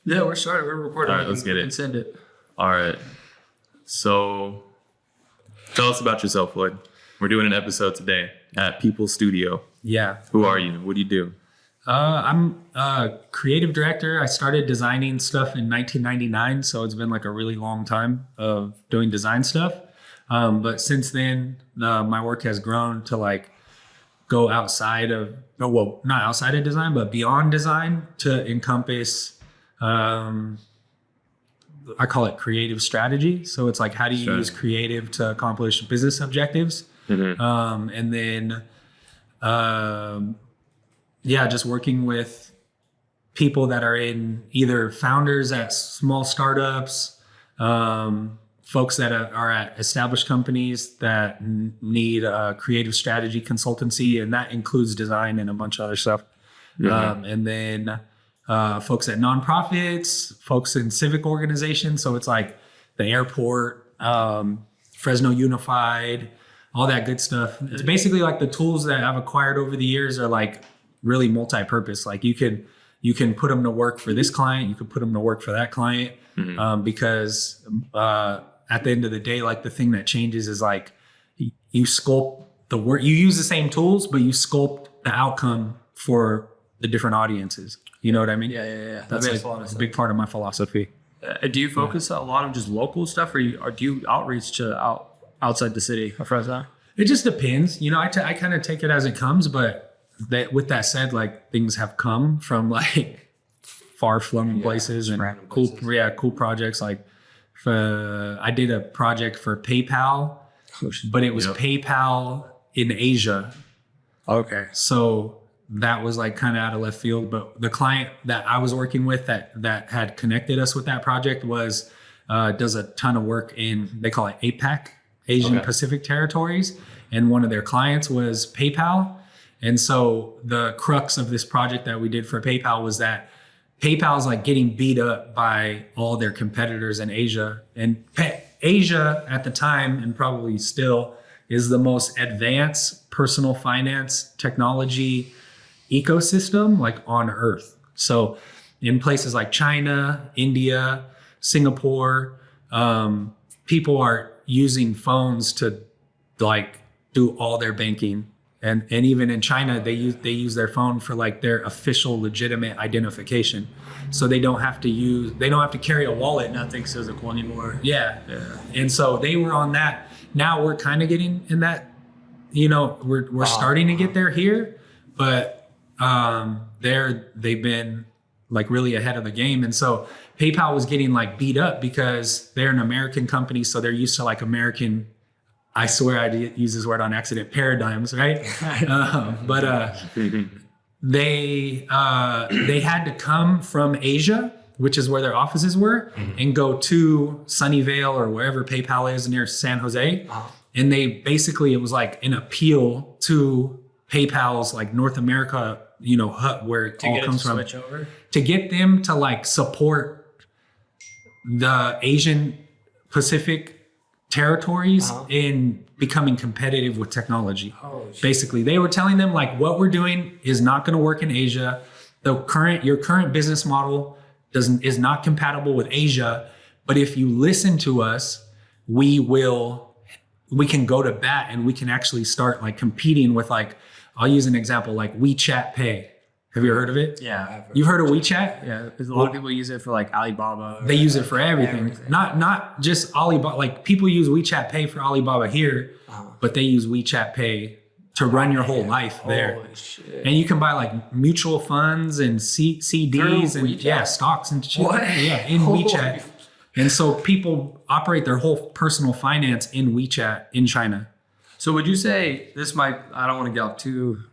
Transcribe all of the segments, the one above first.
Yeah, we're started. We're recording. All right, let's get it. And send it. All right. So tell us about yourself, Floyd. We're doing an episode today at People's Studio. Yeah. Who are you? What do you do? I'm a creative director. I started designing stuff in 1999, so it's been like a really long time of doing design stuff. But since then, my work has grown to like go outside of, well, not outside of design, but beyond design to encompass, I call it creative strategy. So it's like, how do you use creative to accomplish business objectives? Mm-hmm. And then, just working with people that are in either founders at small startups, folks that are at established companies that need creative strategy consultancy, and that includes design and a bunch of other stuff. Mm-hmm. And then folks at nonprofits, folks in civic organizations. So it's like the airport, Fresno Unified, all that good stuff. It's basically like the tools that I've acquired over the years are like really multi-purpose. Like you can put them to work for this client, you could put them to work for that client, mm-hmm. Because at the end of the day, like the thing that changes is like you sculpt the work. You use the same tools, but you sculpt the outcome for the different audiences. You know what I mean? Yeah. That's like a big part of my philosophy. Do you focus a lot on just local stuff, or do you outreach to outside the city of Fresno? It just depends. You know, I kind of take it as it comes, but with that said, like things have come from like far-flung places and cool projects. Like I did a project for PayPal, but it was PayPal in Asia. Okay. So that was like kind of out of left field. But the client that I was working with that had connected us with that project was does a ton of work in, they call it APAC, Asian Pacific Territories. And one of their clients was PayPal. And so the crux of this project that we did for PayPal was that PayPal's like getting beat up by all their competitors in Asia. And Asia at the time, and probably still, is the most advanced personal finance technology ecosystem like on earth. So in places like China, India, Singapore, people are using phones to like do all their banking. And even in China, they use their phone for like their official legitimate identification. So they don't have to carry a wallet. Nothing's physical anymore. Yeah. And so they were on that. Now we're kind of getting in that, you know, we're starting to get there here, but they've been like really ahead of the game. And so PayPal was getting like beat up because they're an American company. So they're used to like American, I swear I did use this word on accident, paradigms, right? But they had to come from Asia, which is where their offices were, and go to Sunnyvale or wherever PayPal is near San Jose. And it was like an appeal to PayPal's like North America, you know, hut where it all comes from, to get them to like support the Asian Pacific territories in becoming competitive with technology. Basically, they were telling them like, what we're doing is not going to work in Asia. Your current business model is not compatible with Asia. But if you listen to us, we can go to bat and we can actually start like competing with like, I'll use an example like WeChat Pay. Have you heard of it? Yeah. You've heard of WeChat? Yeah. Because a lot of people use it for like Alibaba. They use it for everything. Not just Alibaba. Like people use WeChat Pay for Alibaba here, but they use WeChat Pay to run your whole life there. Holy shit. And you can buy like mutual funds and CDs and stocks and shit. What? Yeah, in WeChat. And so people operate their whole personal finance in WeChat in China. So would you say I don't want to get off too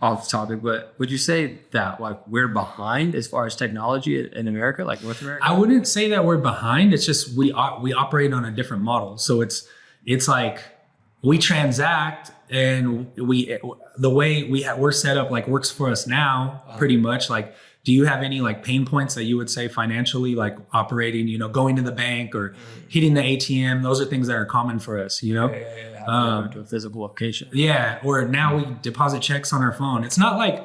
off topic, but would you say that like we're behind as far as technology in America, like North America? I wouldn't say that we're behind. It's just we operate on a different model. So it's like we transact and the way we're set up like works for us now pretty much. Like, do you have any like pain points that you would say financially, like operating, you know, going to the bank or hitting the ATM? Those are things that are common for us, you know? To a physical location. Yeah. Or now we deposit checks on our phone. It's not like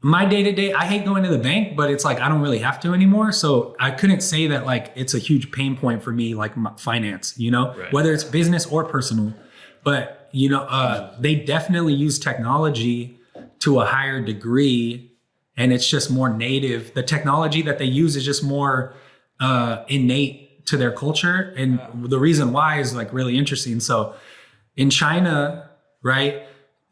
my day-to-day, I hate going to the bank, but it's like I don't really have to anymore. So I couldn't say that like it's a huge pain point for me, like finance, you know, whether it's business or personal. But, you know, they definitely use technology to a higher degree, and it's just more native. The technology that they use is just more innate to their culture. And the reason why is like really interesting. So in China, right,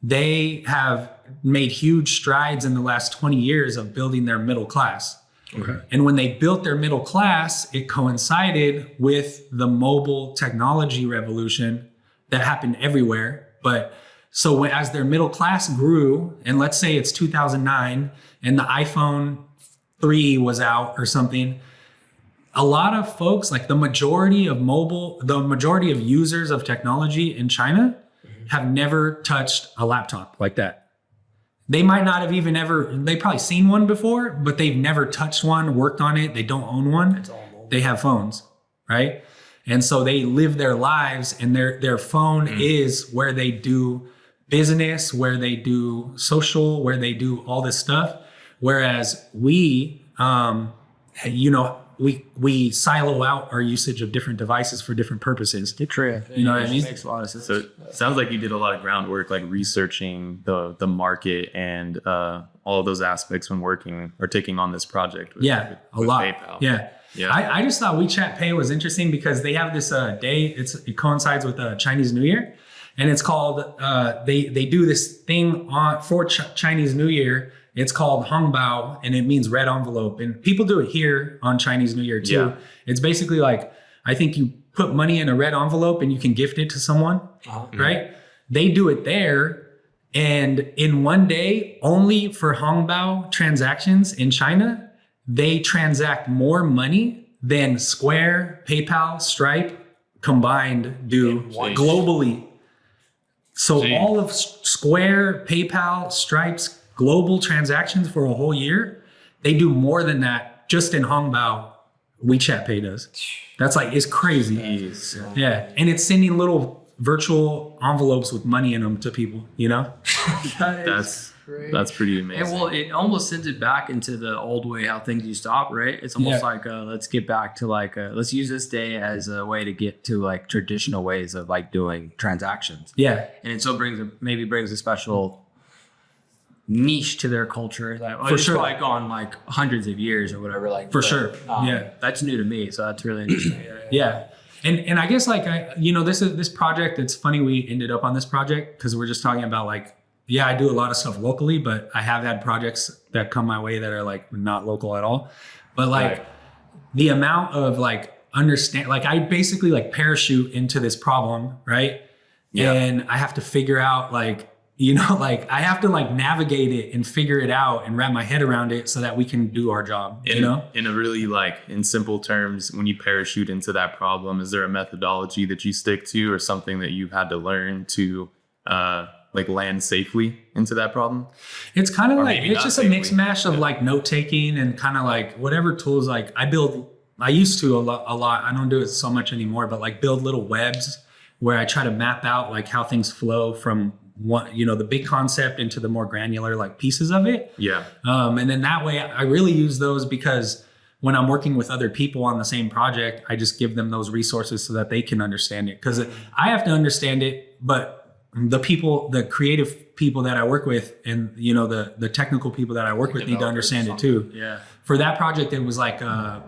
they have made huge strides in the last 20 years of building their middle class. Okay. And when they built their middle class, it coincided with the mobile technology revolution that happened everywhere. But so as their middle class grew, and let's say it's 2009 and the iPhone 3 was out or something, a lot of folks, like the majority of users of technology in China have never touched a laptop like that. They might not have even they've probably seen one before, but they've never touched one, worked on it. They don't own one. They have phones, right? And so they live their lives, and their phone is where they do business, where they do social, where they do all this stuff. Whereas we, you know, we silo out our usage of different devices for different purposes. You know what I mean? Makes a lot of sense. So it sounds like you did a lot of groundwork, like researching the market and all of those aspects when working or taking on this project. With a lot. PayPal. Yeah. I just thought WeChat Pay was interesting because they have this day. It coincides with Chinese New Year, and it's called. They do this thing for Chinese New Year. It's called Hongbao, and it means red envelope. And people do it here on Chinese New Year too. Yeah. It's basically like, I think you put money in a red envelope and you can gift it to someone, right? They do it there. And in one day, only for Hongbao transactions in China, they transact more money than Square, PayPal, Stripe combined do globally. So all of Square, PayPal, Stripe's global transactions for a whole year, they do more than that just in Hongbao. WeChat Pay does. That's like, it's crazy. Jeez. Yeah. And it's sending little virtual envelopes with money in them to people, you know? That's pretty amazing. And well, it almost sends it back into the old way how things used to operate. It's almost like let's get back to like let's use this day as a way to get to like traditional ways of like doing transactions. Yeah. And it so brings a special niche to their culture that for sure like gone like hundreds of years or whatever, like for sure. That's new to me, so that's really interesting. And I guess like this project, it's funny we ended up on this project because we're just talking about like I do a lot of stuff locally, but I have had projects that come my way that are like not local at all. But like the amount of like I basically like parachute into this problem, right? And I have to figure out like, like I have to like navigate it and figure it out and wrap my head around it so that we can do our job, in a really like in simple terms, when you parachute into that problem, is there a methodology that you stick to or something that you've had to learn to like land safely into that problem? It's kind of like, it's just a mix mash of like note taking and kind of like whatever tools, like I used to a lot. I don't do it so much anymore, but like build little webs where I try to map out like how things flow from one, the big concept into the more granular like pieces of it. Yeah. And then that way I really use those because when I'm working with other people on the same project, I just give them those resources so that they can understand it. Because I have to understand it, but the creative people that I work with and, the technical people that I work with need to understand it too. Yeah. For that project, it was like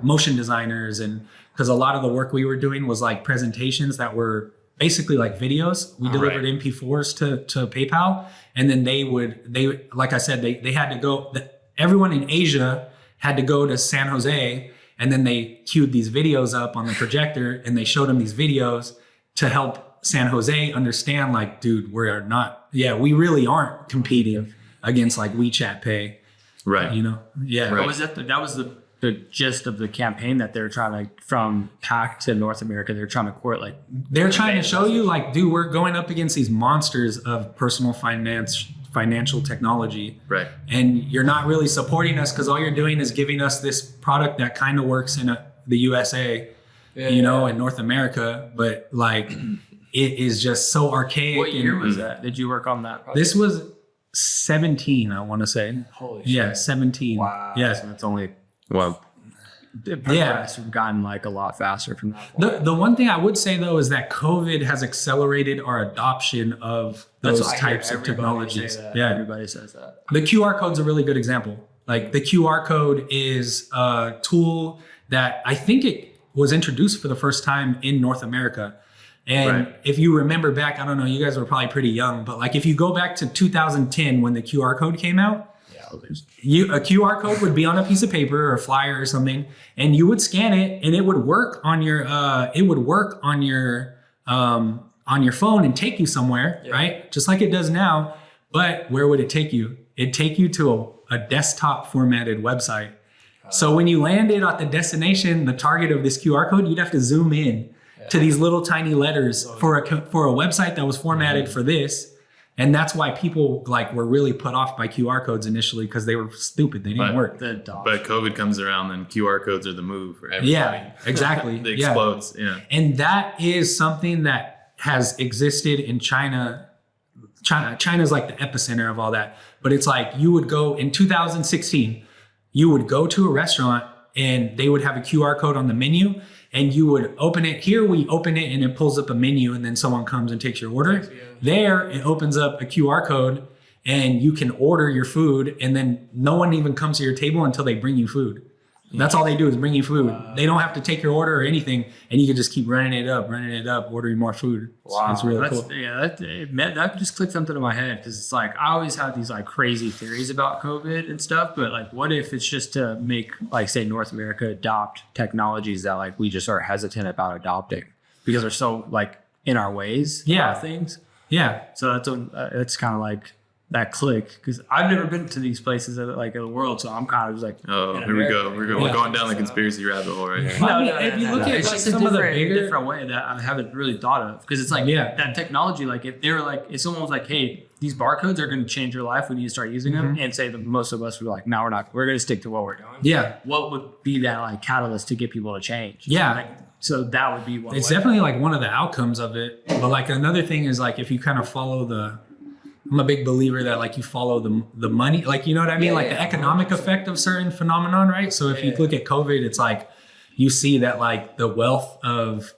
motion designers, and because a lot of the work we were doing was like presentations that were basically like videos. We delivered MP4s to PayPal, and then they like I said, they had to go, everyone in Asia had to go to San Jose, and then they queued these videos up on the projector and they showed them these videos to help San Jose understand like, dude, we really aren't competing against like WeChat Pay. Right. Yeah. Right. That was the gist of the campaign that they're trying to, from PAC to North America, they're trying to court like. They're trying to show you like, dude, we're going up against these monsters of personal financial technology. Right. And you're not really supporting us because all you're doing is giving us this product that kind of works in the USA, in North America, but like it is just so archaic. What year was that? Did you work on that project? This was 17, I want to say. Holy shit. Yeah, 17. Wow. Yeah. So it's only Well, have gotten like a lot faster from that point. The one thing I would say though is that COVID has accelerated our adoption of those types of technologies. Yeah, everybody says that. the QR code's a really good example. Like the QR code is a tool that I think it was introduced for the first time in North America. And if you remember back, I don't know, you guys were probably pretty young, but like if you go back to 2010 when the QR code came out, a QR code would be on a piece of paper or a flyer or something, and you would scan it, and it would work on your phone and take you somewhere, right? Just like it does now. But where would it take you? It'd take you to a desktop formatted website. So when you landed at the destination, the target of this QR code, you'd have to zoom in to these little tiny letters for a website that was formatted for this. And that's why people like were really put off by QR codes initially, because they were stupid. They didn't work. But COVID comes around, and QR codes are the move for everybody. Yeah, exactly. It explodes. Yeah. And that is something that has existed in China. China's like the epicenter of all that. But it's like you would go in 2016, you would go to a restaurant and they would have a QR code on the menu, and you would open it. Here we open it and it pulls up a menu, and then someone comes and takes your order. There it opens up a QR code and you can order your food, and then no one even comes to your table until they bring you food. That's all they do is bring you food. They don't have to take your order or anything, and you can just keep running it up, ordering more food. Wow, it's really cool. Yeah, that just clicked something in my head, because it's like I always had these like crazy theories about COVID and stuff, but like, what if it's just to make like say North America adopt technologies that like we just are hesitant about adopting because they're so like in our ways? About things. Yeah. So that's kind of like that click, because I've never been to these places in the world, so I'm kind of just like, oh, here we go. We're going down the conspiracy rabbit hole, right? If you look at it's like just some of the a bigger, different way that I haven't really thought of, because it's like that technology. Like if they were like, if someone was like, hey, these barcodes are going to change your life, we need to start using them, and say that most of us were like, no, we're going to stick to what we're doing. Yeah. What would be that like catalyst to get people to change? Yeah. Like, so that would be one. It's definitely like one of the outcomes of it. But like another thing is like if you kind of follow I'm a big believer that like you follow the money, like, you know what I mean? Like the economic effect of certain phenomenon, right? So if you look at COVID, it's like you see that like the wealth of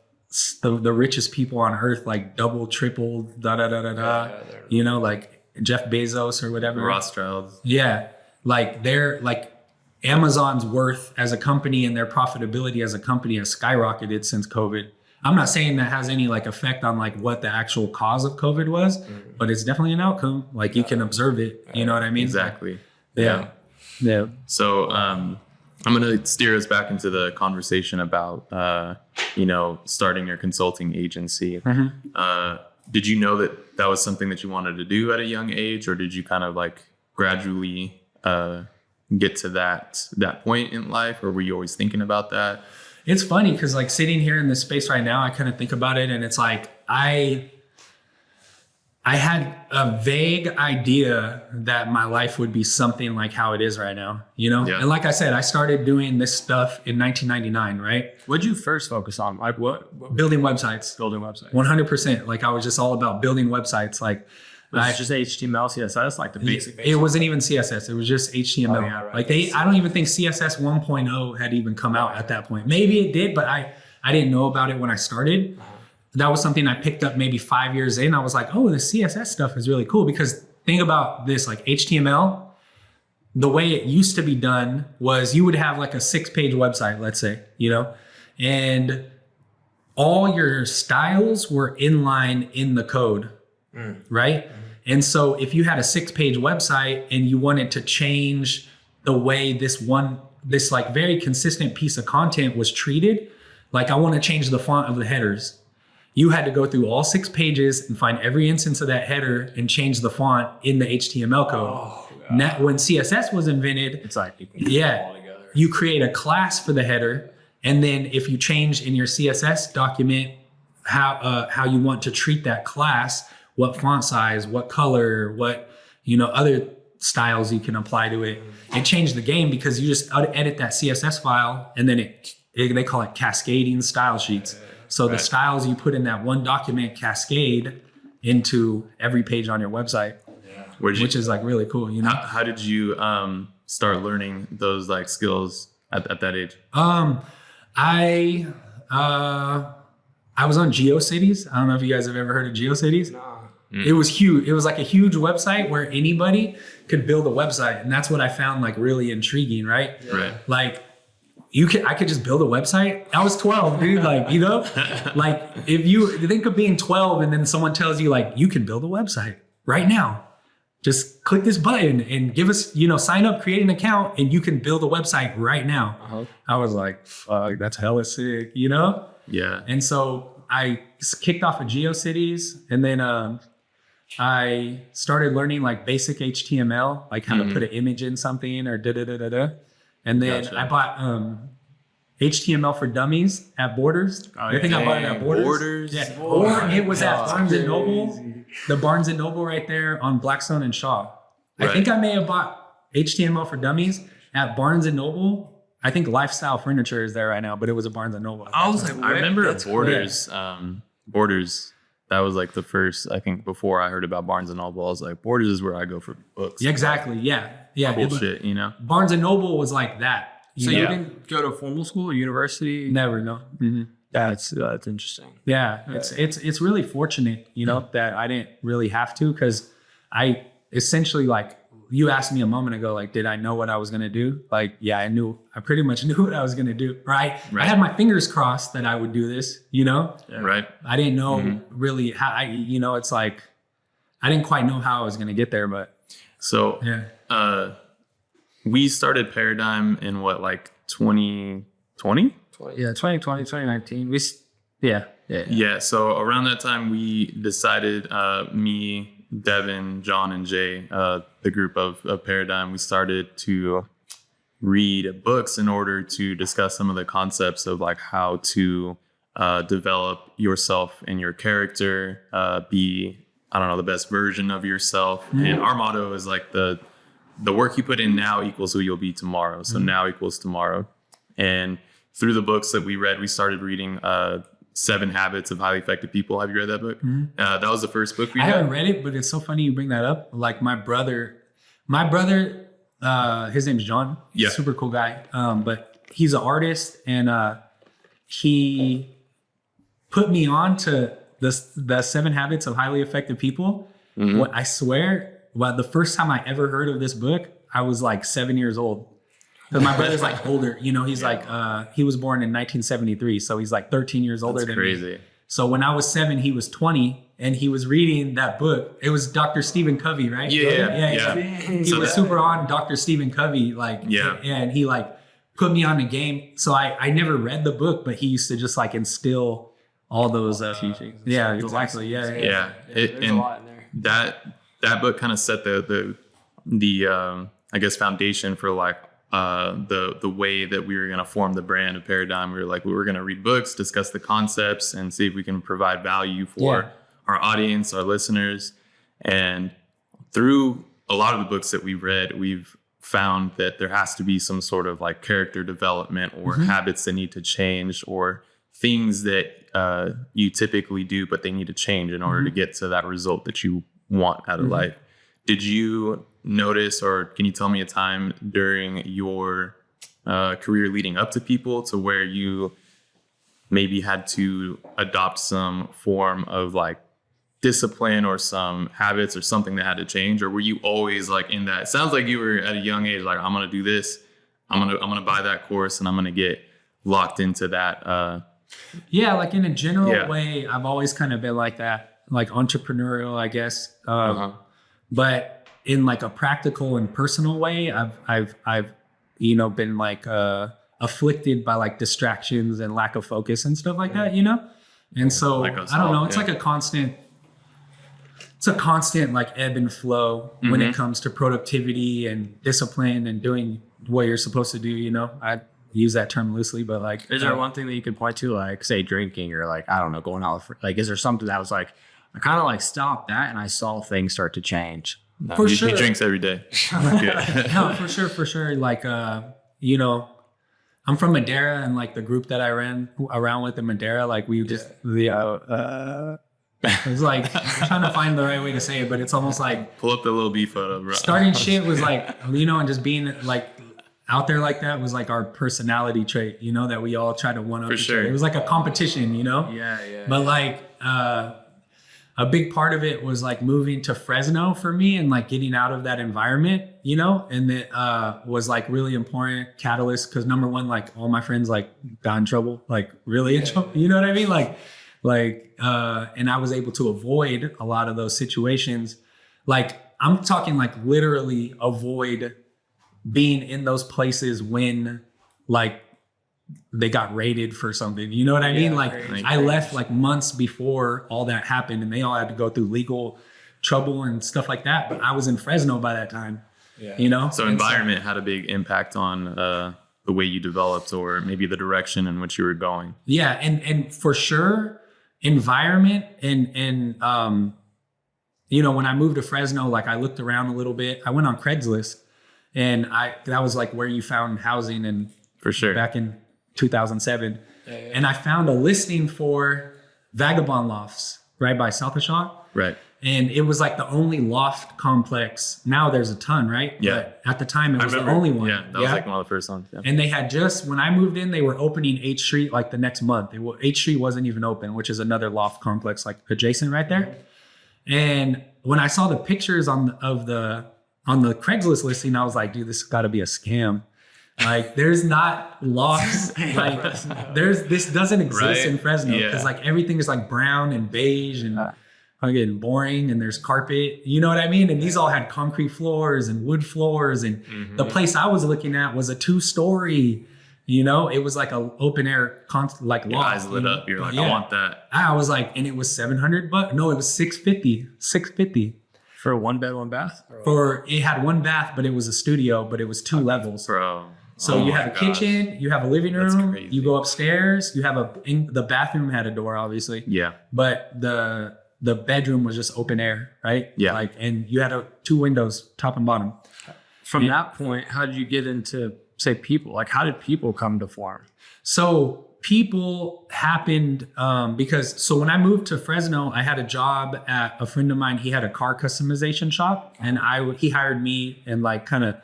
the richest people on earth, like double, triple, you know, like Jeff Bezos or whatever. Rothschilds. Yeah. Like they're like Amazon's worth as a company and their profitability as a company has skyrocketed since COVID. I'm not saying that has any like effect on like what the actual cause of COVID was, but it's definitely an outcome. Like you can observe it. You know what I mean? Exactly. Yeah. So I'm going to steer us back into the conversation about, starting your consulting agency. Did you know that was something that you wanted to do at a young age, or did you kind of like gradually get to that point in life, or were you always thinking about that? It's funny because like sitting here in this space right now, I kind of think about it, and it's like I had a vague idea that my life would be something like how it is right now, you know? Yeah. And like I said, I started doing this stuff in 1999, right? What'd you first focus on? Like what? Building websites. 100%. Like I was just all about building websites. Like it's just HTML, CSS, like the basic. It wasn't even CSS. It was just HTML. Oh, yeah, right. Like I don't even think CSS 1.0 had even come out at that point. Maybe it did, but I didn't know about it when I started. That was something I picked up maybe 5 years in. I was like, oh, the CSS stuff is really cool, because think about this, like HTML, the way it used to be done was you would have like a 6-page website, let's say, you know, and all your styles were inline in the code, right? And so if you had a 6-page website and you wanted to change the way this like very consistent piece of content was treated, like I want to change the font of the headers. You had to go through all 6 pages and find every instance of that header and change the font in the HTML code. Now, when CSS was invented, it's like you create a class for the header, and then if you change in your CSS document how you want to treat that class, what font size, what color, what other styles you can apply to it, it changed the game, because you just edit that CSS file, and then they call it cascading style sheets. So the styles you put in that one document cascade into every page on your website. which is like really cool, you know. How did you start learning those like skills at that age? I was on GeoCities. I don't know if you guys have ever heard of GeoCities. Nah. It was huge. It was like a huge website where anybody could build a website, and that's what I found like really intriguing, right? Yeah. Right. Like I could just build a website. I was 12, dude. Like, you know, like if you think of being 12 and then someone tells you like, you can build a website right now. Just click this button and give us, you know, sign up, create an account, and you can build a website right now. Uh-huh. I was like, fuck, that's hella sick, you know? Yeah. And so I kicked off of GeoCities, and then I started learning like basic HTML, like how to put an image in something or da-da-da-da-da. And then Gotcha. I bought HTML for Dummies at Borders. I think I bought it at Borders. Borders? Yeah. Or it was at Barnes & Noble. The Barnes & Noble right there on Blackstone and Shaw. I Right. think I may have bought HTML for Dummies at Barnes & Noble. I think Lifestyle Furniture is there right now, but it was a Barnes & Noble. I was like, I remember that's Borders. Borders. That was like the first, I think, before I heard about Barnes and Noble. I was like, Borders is where I go for books. Yeah, exactly. Yeah. Yeah. Cool shit, you know? Barnes & Noble was like that. So know? you didn't go to formal school or university? Never, no. Mm-hmm. That's interesting. Yeah, it's really fortunate, you know, that I didn't really have to, because I essentially, like, you asked me a moment ago, like, did I know what I was gonna do? Like, yeah, I pretty much knew what I was gonna do, right? I had my fingers crossed that I would do this, you know? Yeah. Right. I didn't know really how, you know, it's like, I didn't quite know how I was gonna get there, but So yeah. we started Paradyme in what, like 2020? Yeah, 2020, 2019. Yeah. So around that time, we decided, me, Devin, John, and Jay, the group of Paradyme, we started to read books in order to discuss some of the concepts of like how to develop yourself and your character, be, I don't know, the best version of yourself. And our motto is like the work you put in now equals who you'll be tomorrow. So now equals tomorrow. And through the books that we read, we started reading 7 Habits of Highly Effective People. Have you read that book? That was the first book we I read. haven't read it, but it's so funny you bring that up. Like my brother, his name's John. He's a super cool guy. But he's an artist, and he put me on to the 7 Habits of Highly Effective People. What I swear, well, the first time I ever heard of this book, I was like 7 years old. Because my brother's like older, you know, he's like, he was born in 1973. So he's like 13 years older than crazy. me. So when I was 7, he was 20, and he was reading that book. It was Dr. Stephen Covey, right? Yeah. He was super on Dr. Stephen Covey, like, and he like put me on the game. So I never read the book, but he used to just like instill all those teachings. Yeah, exactly. Yeah. There's a lot in there. That book kind of set the I guess foundation for like the way that we were going to form the brand of Paradyme. We were going to read books, discuss the concepts, and see if we can provide value for our audience, our listeners. And through a lot of the books that we read, we've found that there has to be some sort of like character development or habits that need to change, or things that you typically do, but they need to change in order to get to that result that you want out of life. Did you notice, or can you tell me a time during your career leading up to People to where you maybe had to adopt some form of like discipline or some habits or something that had to change? Or were you always like in that? It sounds like you were at a young age, like, I'm going to do this. I'm going to buy that course, and I'm going to get locked into that. Yeah, like in a general way, I've always kind of been like that, like entrepreneurial, I guess. But in like a practical and personal way, I've you know, been like afflicted by like distractions and lack of focus and stuff like that, you know? And so Like us I don't all, know, it's like a constant like ebb and flow when it comes to productivity and discipline and doing what you're supposed to do, you know? I use that term loosely, but like, is there one thing that you could point to, like say drinking, or like, I don't know, going out with, like, is there something that was like, I kind of like stopped that and I saw things start to change? No, For he sure. drinks every day. No, for sure. Like, you know, I'm from Madera, and like the group that I ran around with in Madera, like we just It's like, I'm trying to find the right way to say it, but it's almost like pull up the little B photo, bro. Starting shit was like, you know, and just being like out there like that was like our personality trait, you know, that we all try to one up each other. It was like a competition, you know? Yeah. But like, a big part of it was like moving to Fresno for me and like getting out of that environment, you know, and it was like really important catalyst because number one, like all my friends like got in trouble, like really in trouble, you know what I mean? And I was able to avoid a lot of those situations. Like I'm talking like literally avoid being in those places when like they got raided for something, you know what I mean? Like I left like months before all that happened and they all had to go through legal trouble and stuff like that. But I was in Fresno by that time, you know? So environment had a big impact on the way you developed or maybe the direction in which you were going. Yeah. And for sure, environment and you know, when I moved to Fresno, like I looked around a little bit, I went on Craigslist and that was like where you found housing and for sure back in 2007. And I found a listing for Vagabond Lofts right by South of Shaw. Right. And it was like the only loft complex. Now there's a ton, right? Yeah. But at the time it was the only one. Yeah, that was like one of the first ones. Yeah. And they had just, when I moved in, they were opening H Street like the next month. H Street wasn't even open, which is another loft complex like adjacent right there. And when I saw the pictures on the Craigslist listing, I was like, dude, this has got to be a scam. Like there's not lofts, like this doesn't exist in Fresno because like everything is like brown and beige and fucking boring and there's carpet, you know what I mean? And these all had concrete floors and wood floors and the place I was looking at was a 2-story, you know, it was like a open air like loft. Your eyes lit up. You're like, I want that. I was like, and it was $700. No, it was $650. For a 1-bed, 1-bath? It had 1 bath, but it was a studio, but it was 2 levels. Bro. So you have a kitchen, you have a living room, you go upstairs, you have the bathroom had a door, obviously. Yeah. But the bedroom was just open air, right? Yeah. Like, and you had 2 windows, top and bottom. From that point, how did you get into, say, people? Like, how did people come to form? So people happened because when I moved to Fresno, I had a job at a friend of mine. He had a car customization shop, and he hired me and like kind of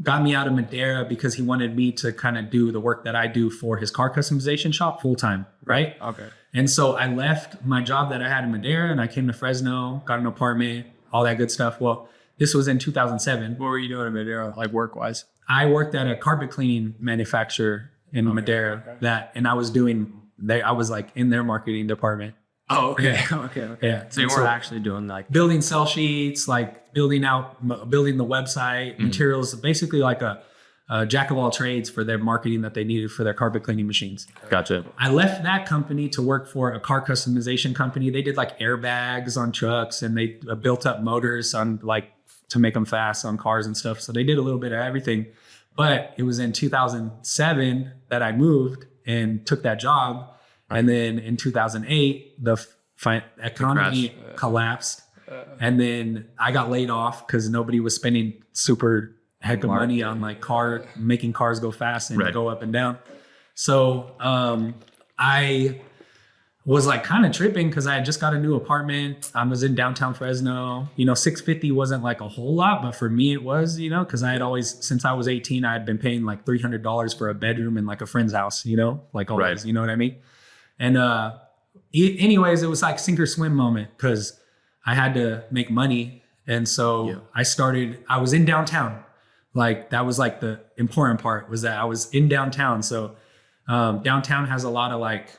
got me out of Madera because he wanted me to kind of do the work that I do for his car customization shop full time, right? Okay. And so I left my job that I had in Madera and I came to Fresno, got an apartment, all that good stuff. Well, this was in 2007. What were you doing in Madera, like work-wise? I worked at a carpet cleaning manufacturer in Madera and I was like in their marketing department. Oh, okay. Yeah. Okay. Yeah. So you weren't actually doing like building sell sheets, like building the website, materials, basically like a jack of all trades for their marketing that they needed for their carpet cleaning machines. Gotcha. I left that company to work for a car customization company. They did like airbags on trucks and they built up motors on like to make them fast on cars and stuff. So they did a little bit of everything. But it was in 2007 that I moved and took that job. And then in 2008, the economy collapsed. And then I got laid off because nobody was spending super heck of money on like making cars go fast and go up and down. So I was like kind of tripping because I had just got a new apartment. I was in downtown Fresno. You know, $650 wasn't like a whole lot, but for me it was, you know, because I had always, since I was 18, I had been paying like $300 for a bedroom in like a friend's house, you know, like always, you know what I mean? And anyways, it was like sink or swim moment because I had to make money. And so I was in downtown. Like that was like the important part was that I was in downtown. So downtown has a lot of like,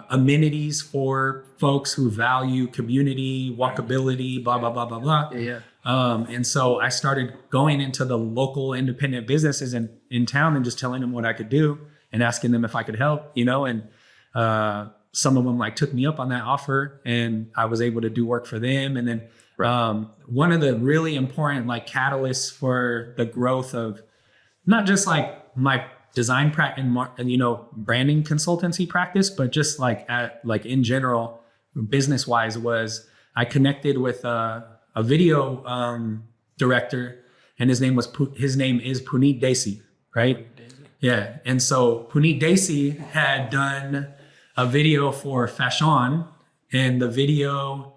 amenities for folks who value community, walkability, blah, blah, blah, blah, blah. Yeah. And so I started going into the local independent businesses in town and just telling them what I could do and asking them if I could help, you know, and some of them like took me up on that offer and I was able to do work for them. And then one of the really important like catalysts for the growth of not just like my design practice and you know, branding consultancy practice, but just like in general, business wise was I connected with a video director and his name is Puneet Desi, right? Yeah. And so Puneet Desi had done a video for Fashion, and the video,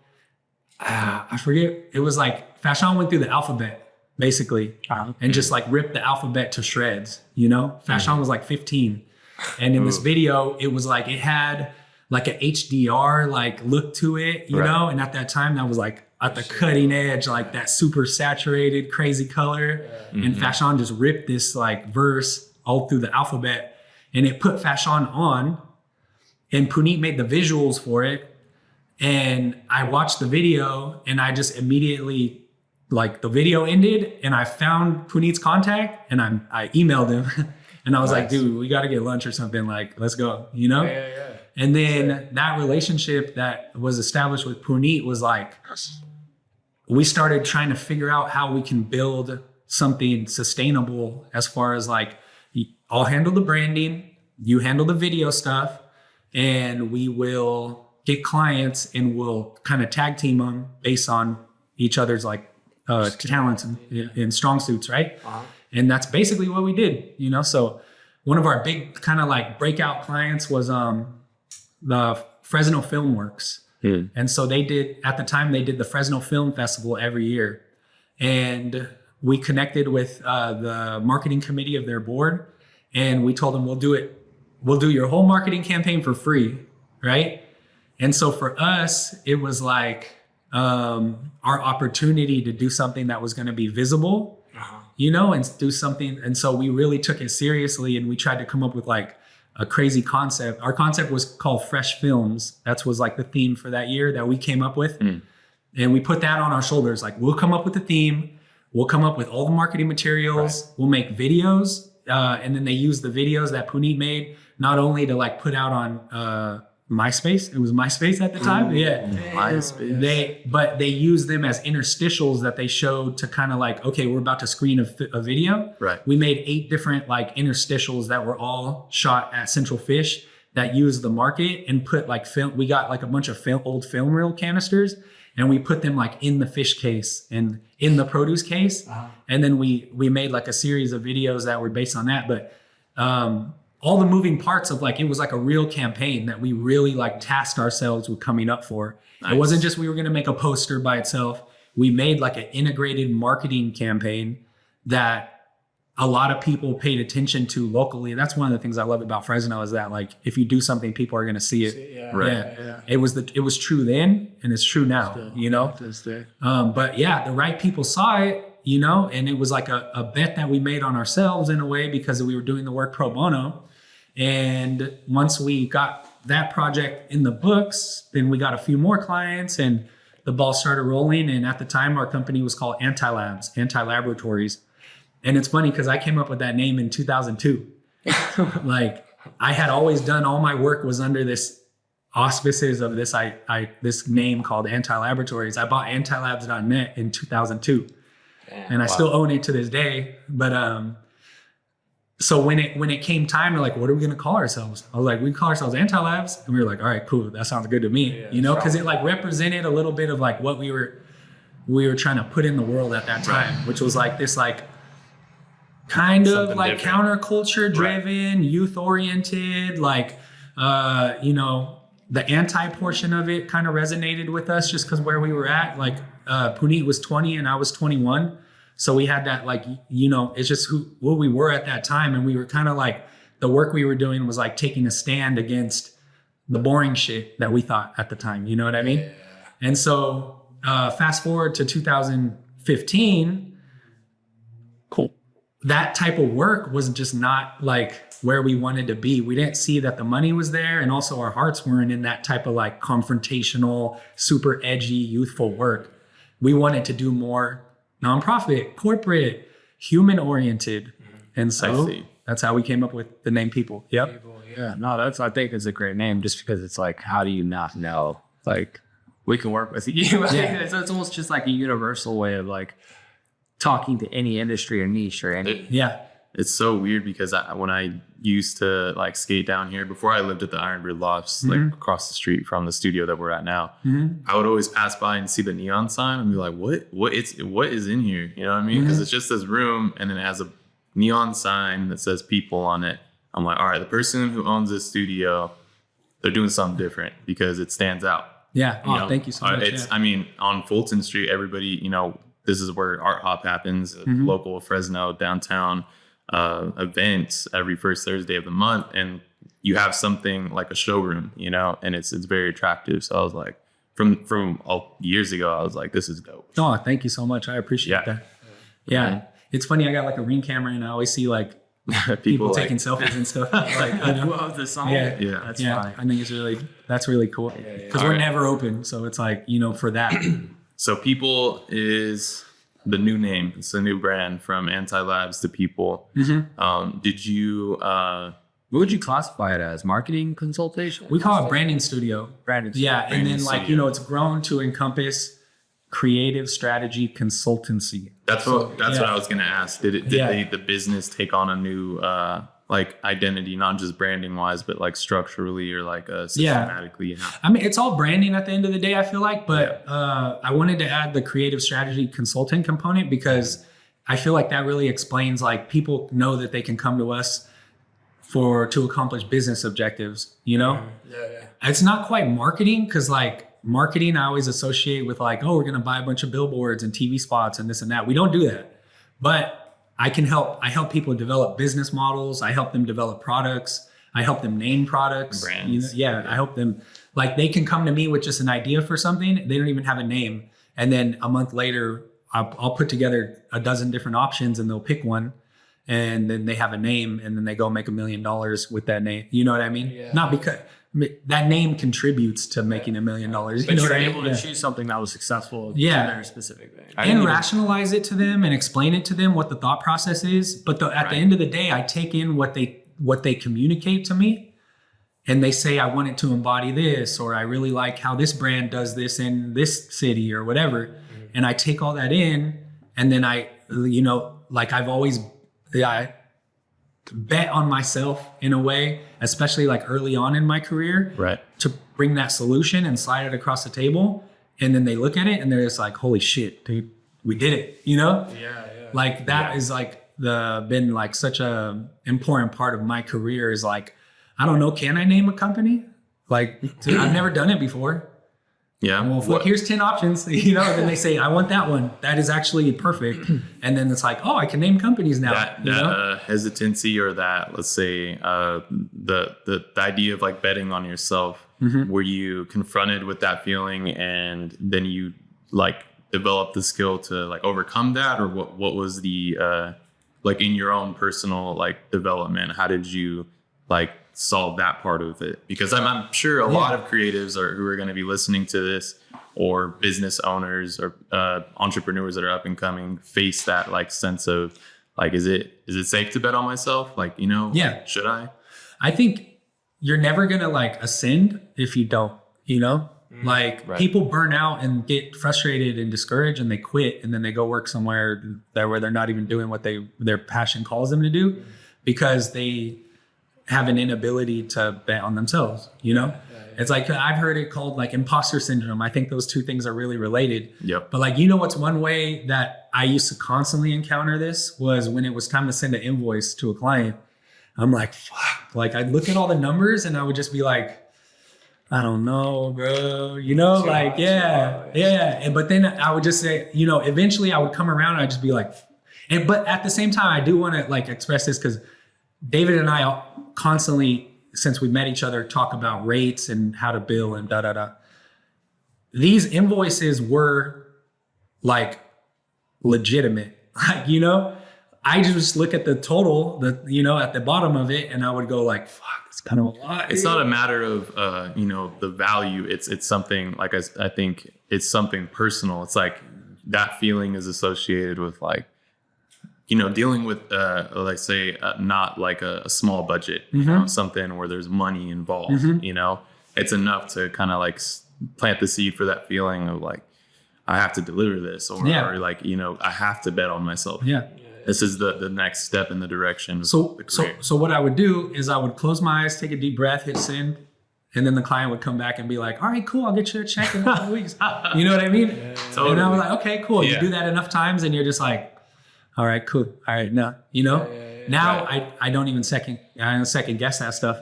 I forget, it was like Fashion went through the alphabet basically and just like ripped the alphabet to shreds, you know? Fashion was like 15. And in this video, it was like, it had like an HDR like look to it, you know? And at that time that was like at the cutting edge, like that super saturated, crazy color. And Fashion just ripped this like verse all through the alphabet, and it put Fashion on, and Puneet made the visuals for it. And I watched the video, and I just immediately, like, the video ended and I found Puneet's contact, and I emailed him and I was like, dude, we got to get lunch or something, like, let's go, you know? And then that relationship that was established with Puneet was like, we started trying to figure out how we can build something sustainable, as far as like, I'll handle the branding, you handle the video stuff, and we will get clients and we'll kind of tag team them based on each other's like talents and strong suits, right? And that's basically what we did, you know? So one of our big kind of like breakout clients was the Fresno Film Works. And so they did, at the time, they did the Fresno Film Festival every year. And we connected with the marketing committee of their board, and we told them, we'll do your whole marketing campaign for free, right? And so for us, it was like our opportunity to do something that was going to be visible, you know, and do something. And so we really took it seriously, and we tried to come up with like a crazy concept. Our concept was called Fresh Films. That was like the theme for that year that we came up with. And we put that on our shoulders. Like, we'll come up with the theme. We'll come up with all the marketing materials. We'll make videos. And then they used the videos that Puneet made, not only to like put out on MySpace. It was MySpace at the time. MySpace. But they used them as interstitials that they showed to kind of like, okay, we're about to screen a video. We made 8 different like interstitials that were all shot at Central Fish that used the market, and put like film. We got like a bunch of old film reel canisters, and we put them like in the fish case and in the produce case. And then we made like a series of videos that were based on that. But all the moving parts of like, it was like a real campaign that we really like tasked ourselves with coming up for. It wasn't just we were going to make a poster by itself. We made like an integrated marketing campaign that a lot of people paid attention to locally. That's one of the things I love about Fresno, is that like, if you do something, people are going to see it. It was true then, and it's true now, you know? But yeah, the right people saw it, you know, and it was like a bet that we made on ourselves in a way, because we were doing the work pro bono. And once we got that project in the books, then we got a few more clients, and the ball started rolling. And at the time, our company was called Anti-Laboratories. And it's funny because I came up with that name in 2002. Like, I had always done, all my work was under this auspices of this this name called Anti-Laboratories. I bought antilabs.net in 2002. And I still own it to this day. But so when it came time to like, what are we going to call ourselves? I was like, we call ourselves Anti-Labs. And we were like, all right, cool. That sounds good to me. You know, because it like represented a little bit of like what we were trying to put in the world at that time, which was like this like kind something of like different. Counterculture driven, youth oriented, like, you know, the anti portion of it kind of resonated with us just because where we were at. Like, Puneet was 20 and I was 21. So we had that, like, you know, it's just who we were at that time. And we were kind of like, the work we were doing was like taking a stand against the boring shit that we thought at the time. You know what I mean? And so fast forward to 2015. Cool. That type of work was just not like where we wanted to be. We didn't see that the money was there. And also our hearts weren't in that type of like confrontational, super edgy, youthful work. We wanted to do more nonprofit, corporate, human oriented. And so that's how we came up with the name People. Yep. Yeah. No, I think it's a great name, just because it's like, how do you not know? Like, we can work with you. It's almost just like a universal way of like talking to any industry or niche or any. It's so weird because when I used to like skate down here before I lived at the Ironbird Lofts, like across the street from the studio that we're at now, I would always pass by and see the neon sign and be like, what is in here? You know what I mean? Because it's just this room, and then it has a neon sign that says people on it. I'm like, all right, the person who owns this studio, they're doing something different because it stands out. Yeah. Thank you so much. I mean, on Fulton Street, everybody, this is where Art Hop happens, local Fresno downtown events every first Thursday of the month. And you have something like a showroom, and it's very attractive. So I was like, from years ago, I was like, this is dope. Oh, thank you so much. I appreciate that. Yeah. It's funny. I got like a Ring camera and I always see like people taking selfies and stuff. Like, the song. Yeah. That's funny. I think that's really cool because we're never open. So it's like, for that. So People is the new name. It's a new brand from Anti-Labs to People. Did you, what would you classify it as? Marketing consultation? We call it branding studio. Yeah. And then it's grown to encompass creative strategy consultancy. That's what I was going to ask. Did the business take on a new identity, not just branding wise, but like structurally or like systematically? I mean, it's all branding at the end of the day, I feel like, but I wanted to add the creative strategy consulting component because I feel like that really explains, like, people know that they can come to us to accomplish business objectives, It's not quite marketing because like marketing I always associate with like, oh, we're going to buy a bunch of billboards and TV spots and this and that. We don't do that, but I help people develop business models. I help them develop products. I help them name products. Brands. I help them, like, they can come to me with just an idea for something. They don't even have a name. And then a month later, I'll put together a dozen different options and they'll pick one. And then they have a name and then they go make $1 million with that name. You know what I mean? Yeah. Not because that name contributes to making $1 million. But you're able to choose something that was successful to their specific thing. And rationalize it to them and explain it to them what the thought process is. But at the end of the day, I take in what they communicate to me. And they say, I want it to embody this, or I really like how this brand does this in this city or whatever. Mm-hmm. And I take all that in and then I've always I bet on myself in a way, especially like early on in my career, right, to bring that solution and slide it across the table. And then they look at it and they're just like, holy shit, dude, we did it, Yeah. Like that is like been like such a important part of my career is like, I don't know, can I name a company? Like, I've never done it before. Yeah. Well, here's 10 options, and then they say, I want that one. That is actually perfect. And then it's like, oh, I can name companies now. That hesitancy, or that, let's say, the idea of like betting on yourself, were you confronted with that feeling and then you like developed the skill to like overcome that? Or what was the, like in your own personal like development, how did you like solve that part of it? Because I'm sure a lot of creatives who are going to be listening to this, or business owners or entrepreneurs that are up and coming, face that like sense of like, is it safe to bet on myself? Like, should I? I think you're never going to like ascend if you don't, like right. People burn out and get frustrated and discouraged and they quit, and then they go work somewhere where they're not even doing what their passion calls them to do, because they have an inability to bet on themselves, It's like, I've heard it called like imposter syndrome. I think those two things are really related. Yep. But like, what's one way that I used to constantly encounter this was when it was time to send an invoice to a client. I'm like, fuck, like I'd look at all the numbers and I would just be like, I don't know, bro, like, yeah. But then I would just say, eventually I would come around and I'd just be like, but at the same time, I do want to like express this because David and I constantly, since we met each other, talk about rates and how to bill and da-da-da. These invoices were like legitimate. Like, I just look at the total, at the bottom of it, and I would go like, fuck, it's kind of a lot. It's not a matter of, the value. It's something like, I think it's something personal. It's like that feeling is associated with like, dealing with, let's say, not like a small budget, something where there's money involved, it's enough to kind of like plant the seed for that feeling of like, I have to deliver this, or like, I have to bet on myself. Yeah. This is the next step in the direction. So what I would do is I would close my eyes, take a deep breath, hit send. And then the client would come back and be like, all right, cool, I'll get you a check in a couple weeks. You know what I mean? Yeah, totally. And I was like, okay, cool. You do that enough times and you're just like, all right, cool. All right, now, Now I don't even second guess that stuff.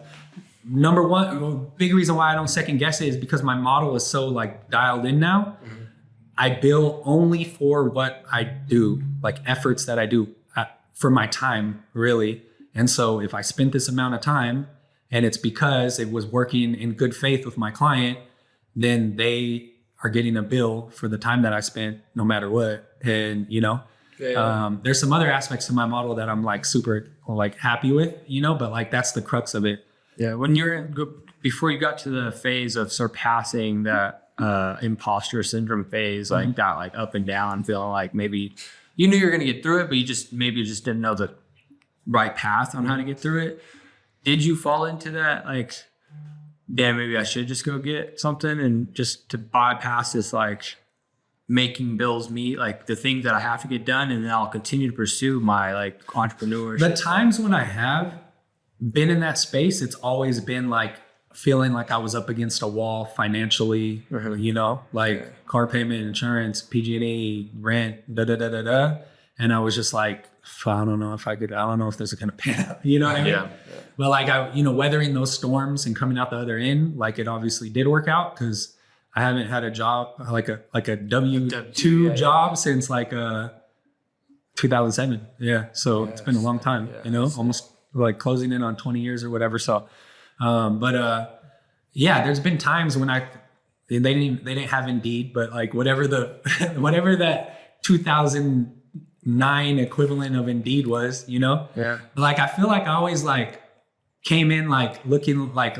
Number one, big reason why I don't second guess it is because my model is so like dialed in now. I bill only for what I do, like efforts that I do for my time, really. And so if I spent this amount of time and it's because it was working in good faith with my client, then they are getting a bill for the time that I spent no matter what. And, you know, there's some other aspects to my model that I'm like super like happy with, you know, but like that's the crux of it. Yeah. When before you got to the phase of surpassing that imposter syndrome phase, like that, like up and down, feeling like maybe you knew you were going to get through it, but you just didn't know the right path on how to get through it. Did you fall into that? Like, damn, maybe I should just go get something and just to bypass this, like making bills meet, like the things that I have to get done. And then I'll continue to pursue my like entrepreneurship. The times when I have been in that space, it's always been like feeling like I was up against a wall financially, you know, like car payment, insurance, PG&E, rent, And I was just like, I don't know if this is going to pan out, you know what I mean? Yeah. But like weathering those storms and coming out the other end, like it obviously did work out because I haven't had a job, like a W-2 job since like 2007. Yeah. So it's been a long time, you know, almost like closing in on 20 years or whatever. So, there's been times when they didn't have Indeed, but like whatever that 2009 equivalent of Indeed was, you know? Yeah. Like, I feel like I always like came in like looking like,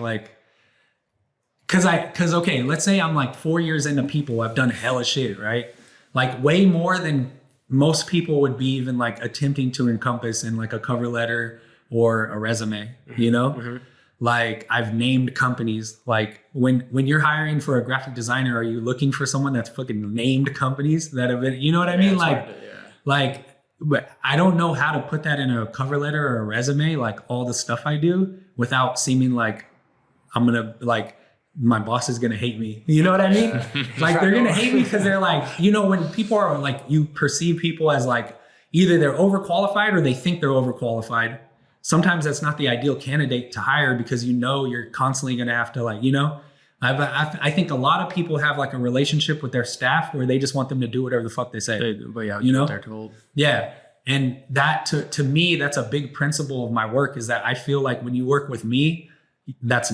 cause okay, let's say I'm like 4 years into people, I've done hella shit, right? Like way more than most people would be even like attempting to encompass in like a cover letter or a resume, you know? Like I've named companies. Like when you're hiring for a graphic designer, are you looking for someone that's fucking named companies that have been, you know what I mean? But I don't know how to put that in a cover letter or a resume, like all the stuff I do without seeming like I'm going to like, my boss is going to hate me. You know what I mean? Like they're going to hate me because they're like, you know, when people are like, you perceive people as like, either they're overqualified or they think they're overqualified. Sometimes that's not the ideal candidate to hire because, you know, you're constantly going to have to like, you know, I think a lot of people have like a relationship with their staff where they just want them to do whatever the fuck they say. But yeah, you know, they're told. Yeah. And that to me, that's a big principle of my work is that I feel like when you work with me, that's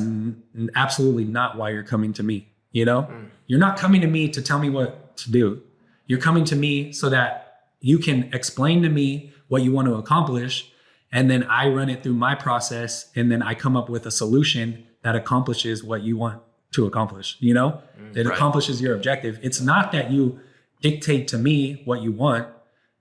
absolutely not why you're coming to me. You know, you're not coming to me to tell me what to do. You're coming to me so that you can explain to me what you want to accomplish. And then I run it through my process. And then I come up with a solution that accomplishes what you want to accomplish. You know, it accomplishes your objective. It's not that you dictate to me what you want.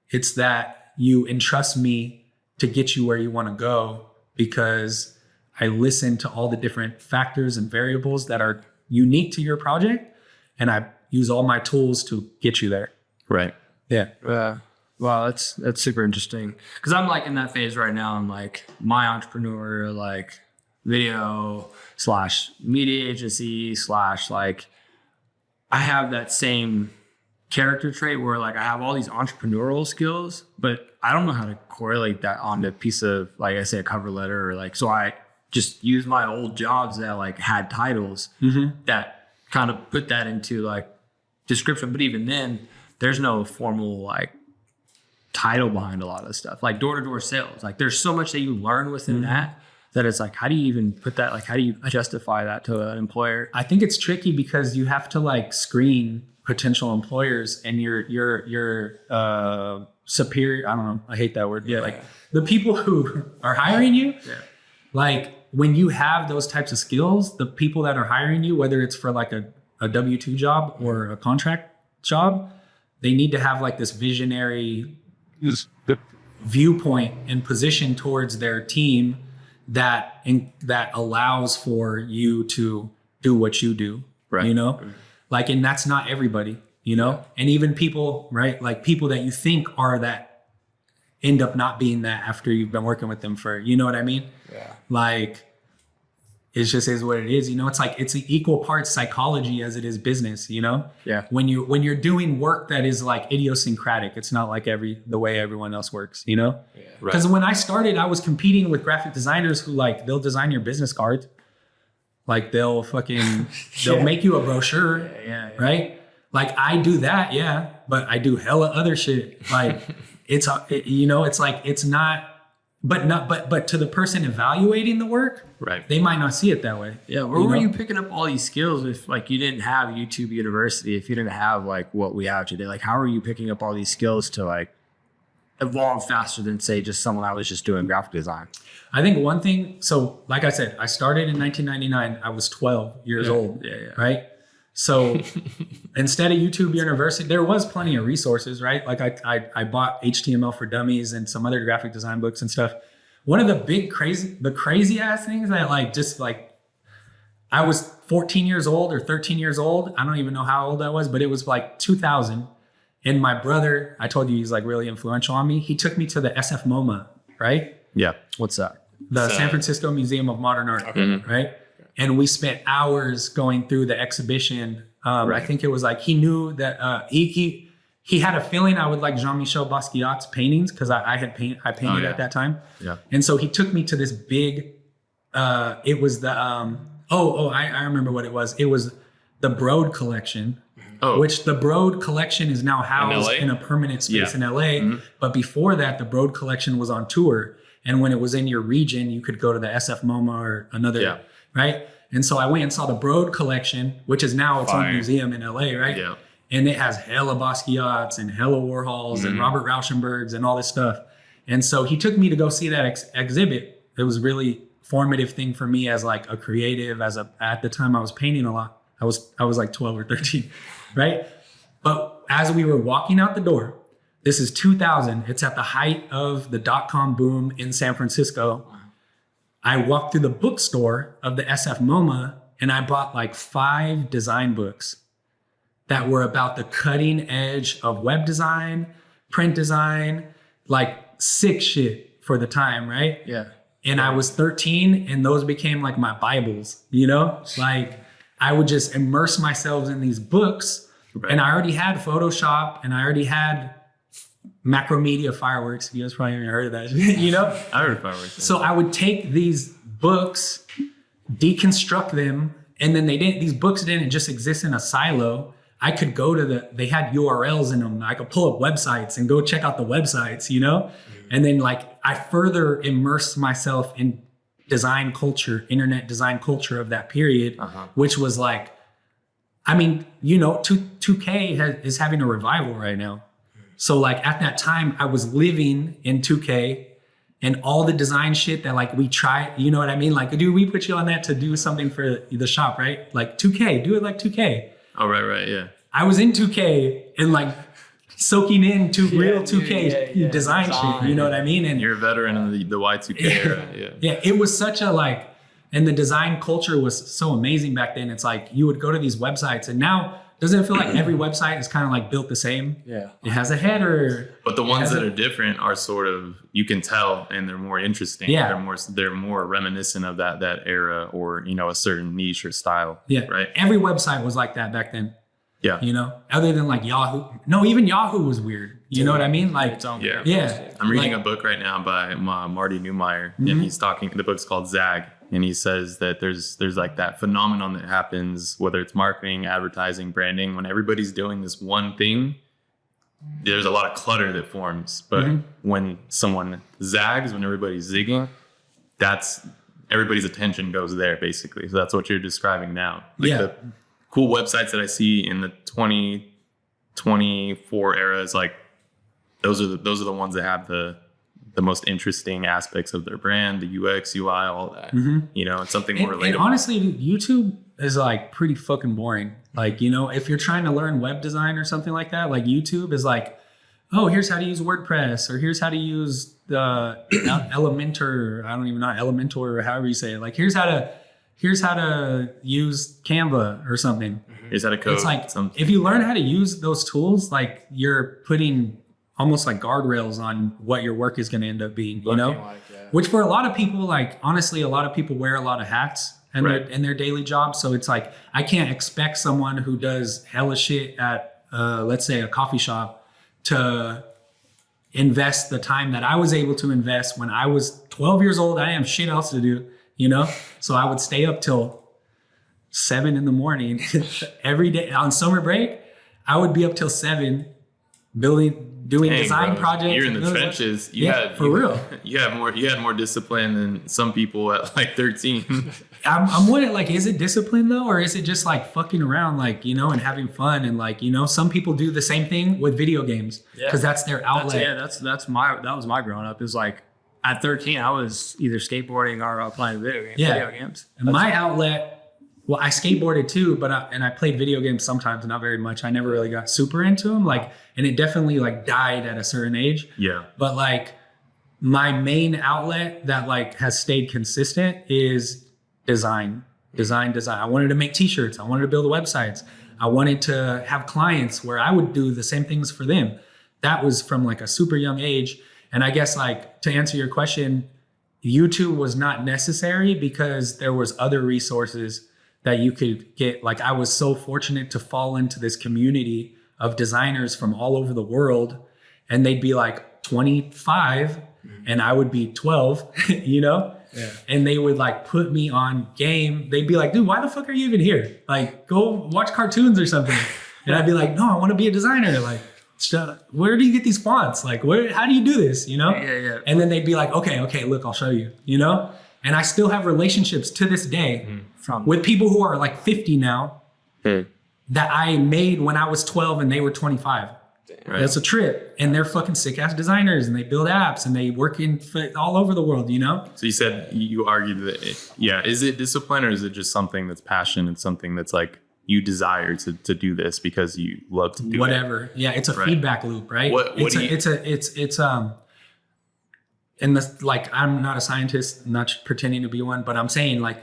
It's that you entrust me to get you where you want to go because I listen to all the different factors and variables that are unique to your project. And I use all my tools to get you there. Right. Yeah. Wow, that's super interesting. Because I'm like in that phase right now. I'm like my entrepreneur, like video / media agency / like I have that same character trait where like I have all these entrepreneurial skills, but I don't know how to correlate that onto a piece of, like I say, a cover letter or like, so I just use my old jobs that like had titles that kind of put that into like description. But even then there's no formal like title behind a lot of stuff, like door-to-door sales. Like there's so much that you learn within that it's like, how do you even put that? Like, how do you justify that to an employer? I think it's tricky because you have to like screen potential employers and your superior. I don't know. I hate that word. Yeah. Like the people who are hiring you, like when you have those types of skills, the people that are hiring you, whether it's for like a W-2 job or a contract job, they need to have like this visionary viewpoint and position towards their team that allows for you to do what you do, you know, like, and that's not everybody, you know, and even people, right? Like people that you think are that end up not being that after you've been working with them for, you know what I mean? Yeah. Like it just is what it is. You know, it's like it's an equal parts psychology as it is business. You know, when you're doing work that is like idiosyncratic, it's not like the way everyone else works. You know, because when I started, I was competing with graphic designers who like they'll design your business cards, like they'll make you a brochure, right? Like I do that, but I do hella other shit. Like it's like it's not. But to the person evaluating the work, they might not see it that way. Yeah, where were you picking up all these skills if like you didn't have YouTube University, if you didn't have like what we have today? Like how are you picking up all these skills to like evolve faster than say just someone that was just doing graphic design? I think one thing, so like I said, I started in 1999. I was 12 years old, right? So instead of YouTube University, there was plenty of resources, right? Like I bought HTML for Dummies and some other graphic design books and stuff. One of the crazy ass things that like, just like, I was 14 years old or 13 years old. I don't even know how old I was, but it was like 2000. And my brother, I told you he's like really influential on me. He took me to the SF MoMA, right? Yeah. What's that? The San Francisco Museum of Modern Art, right? And we spent hours going through the exhibition. I think it was like he knew that he had a feeling I would like Jean-Michel Basquiat's paintings because I painted at that time. Yeah. And so he took me to this big. It was the I remember what it was. It was the Broad collection, which the Broad collection is now housed in a permanent space in LA. But before that, the Broad collection was on tour, and when it was in your region, you could go to the SF MoMA or another. Yeah. Right. And so I went and saw the Broad collection, which is now its own museum in LA. Right. Yeah. And it has hella Basquiat's and hella Warhols and Robert Rauschenberg's and all this stuff. And so he took me to go see that exhibit. It was really formative thing for me as like a creative, at the time I was painting a lot. I was like 12 or 13. Right. But as we were walking out the door, this is 2000. It's at the height of the .com boom in San Francisco. I walked through the bookstore of the SF MoMA and I bought like 5 design books that were about the cutting edge of web design, print design, like sick shit for the time, right? Yeah. And I was 13 and those became like my Bibles, you know? Like I would just immerse myself in these books and I already had Photoshop and I already had Macromedia Fireworks. You guys probably haven't heard of that, you know? I heard of Fireworks. So I would take these books, deconstruct them, and then these books didn't just exist in a silo. I could go to they had URLs in them. I could pull up websites and go check out the websites, you know? And then like I further immersed myself in design culture, internet design culture of that period, which was like, I mean, you know, 2K is having a revival right now. So like at that time I was living in 2K and all the design shit that like we try, you know what I mean? Like, dude, we put you on that to do something for the shop, right? Like 2K, do it like 2K. Oh, right, yeah. I was in 2K and like soaking in real 2K design shit, you know what I mean? And you're a veteran of the Y2K era. Yeah, it was such a like, and the design culture was so amazing back then. It's like you would go to these websites and now doesn't it feel like every website is kind of like built the same? Yeah. It has a header. But the ones that are different are sort of, you can tell, and they're more interesting. Yeah. They're more reminiscent of that era or, you know, a certain niche or style. Yeah. Right. Every website was like that back then. Yeah. You know, other than like Yahoo. No, even Yahoo was weird. You know what I mean? Like, yeah. I'm reading a book right now by Marty Neumeier, and he's talking, the book's called Zag. And he says that there's like that phenomenon that happens, whether it's marketing, advertising, branding, when everybody's doing this one thing, there's a lot of clutter that forms. But when someone zags, when everybody's zigging, that's everybody's attention goes there basically. So that's what you're describing now. Like the cool websites that I see in the 2024 era is like those are the ones that have the most interesting aspects of their brand, the UX, UI, all that. You know, it's something more relatable. And honestly, YouTube is like pretty fucking boring. Like, you know, if you're trying to learn web design or something like that, like YouTube is like, oh, here's how to use WordPress, or here's how to use the Elementor. I don't even know Elementor or however you say it. Like, here's how to use Canva or something. Here's how to code. It's like if you learn how to use those tools, like you're putting almost like guardrails on what your work is going to end up being, you know? Which for a lot of people, like honestly, a lot of people wear a lot of hats and Right. their daily job. So it's like, I can't expect someone who does hella shit at, let's say, a coffee shop to invest the time that I was able to invest when I was 12 years old. I didn't have shit else to do, you know? So I would stay up till 7 a.m. every day. On summer break, I would be up till 7 doing design projects. You're in the trenches. You had more discipline than some people at like 13. I'm wondering, like, is it discipline though, or is it just like fucking around, like, you know, and having fun, and like, you know, some people do the same thing with video games because that's their outlet. That was my growing up. Is like at 13, I was either skateboarding or playing video games. And my outlet. Well, I skateboarded too, but I played video games sometimes, not very much. I never really got super into them, like, and it definitely like died at a certain age. Yeah. But like my main outlet that like has stayed consistent is design. I wanted to make t-shirts. I wanted to build websites. I wanted to have clients where I would do the same things for them. That was from like a super young age. And I guess, like, to answer your question, YouTube was not necessary because there was other resources that you could get. Like, I was so fortunate to fall into this community of designers from all over the world, and they'd be like 25 and I would be 12, you know? Yeah. And they would like put me on game. They'd be like, dude, why the fuck are you even here? Like, go watch cartoons or something. And I'd be like, no, I want to be a designer. Like, where do you get these fonts? Like, how do you do this? You know? Yeah. And then they'd be like, okay, look, I'll show you, you know? And I still have relationships to this day with people who are like 50 now that I made when I was 12 and they were 25. Right. That's a trip. And they're fucking sick ass designers, and they build apps, and they work all over the world, you know? So you argued that, is it discipline, or is it just something that's passion and something that's like you desire to do this because you love to do whatever. Yeah, it's a feedback loop, right? And this, like, I'm not a scientist, I'm not pretending to be one, but I'm saying, like,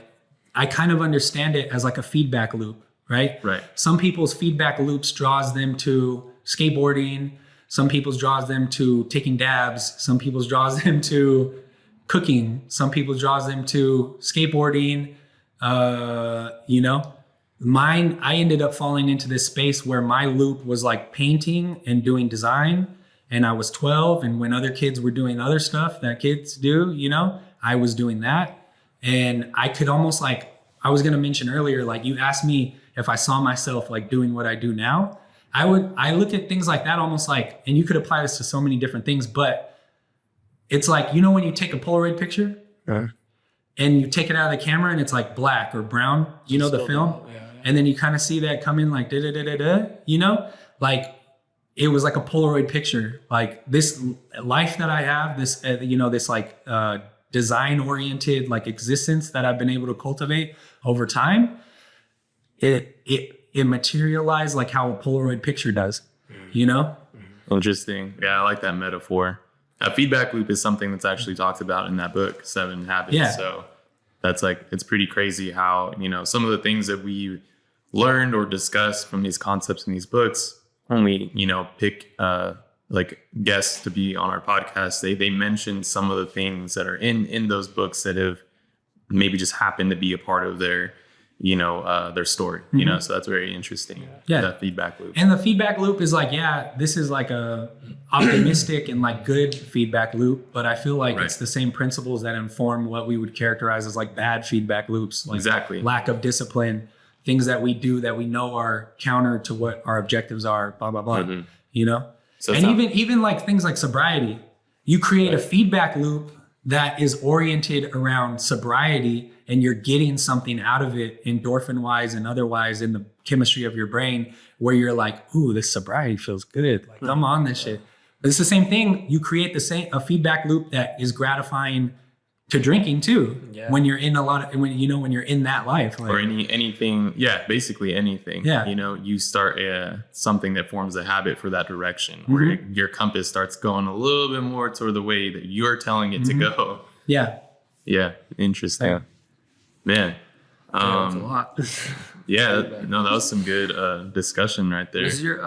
I kind of understand it as like a feedback loop, right? Right. Some people's feedback loops draws them to skateboarding. Some people's draws them to taking dabs. Some people's draws them to cooking. Some people's draws them to skateboarding. You know, mine, I ended up falling into this space where my loop was like painting and doing design. And I was 12, and when other kids were doing other stuff that kids do, you know, I was doing that. And I could almost, like, I was going to mention earlier, like, you asked me if I saw myself like doing what I do now. I look at things like that almost like, and you could apply this to so many different things, but it's like, you know, when you take a Polaroid picture and you take it out of the camera and it's like black or brown, you know, the film, and then you kind of see that come in like you know, like, it was like a Polaroid picture. Like, this life that I have, this, you know, this like design oriented like existence that I've been able to cultivate over time, it materialized like how a Polaroid picture does, you know? Interesting. Yeah, I like that metaphor. A feedback loop is something that's actually talked about in that book, 7 Habits. Yeah. So that's like, it's pretty crazy how, you know, some of the things that we learned or discussed from these concepts in these books, when we, you know, pick like guests to be on our podcast, they mention some of the things that are in those books that have maybe just happened to be a part of their, you know, their story, you know, so that's very interesting. Yeah. That feedback loop. And the feedback loop is like, this is like a optimistic and like good feedback loop, but I feel like it's the same principles that inform what we would characterize as like bad feedback loops, like exactly. Lack of discipline, things that we do that we know are counter to what our objectives are, blah, blah, blah, you know? So and even like things like sobriety, you create a feedback loop that is oriented around sobriety, and you're getting something out of it endorphin wise and otherwise in the chemistry of your brain, where you're like, ooh, this sobriety feels good. Like, I'm on this shit. But it's the same thing. You create a feedback loop that is gratifying to drinking too. Yeah. When you're in when you're in that life, like, or anything. Yeah. Basically anything. Yeah. You know, you start something that forms a habit for that direction, where your compass starts going a little bit more toward the way that you're telling it to go. Yeah. Yeah. Interesting. Yeah. Man. That's a lot. Yeah. No, that was some good discussion right there. Was your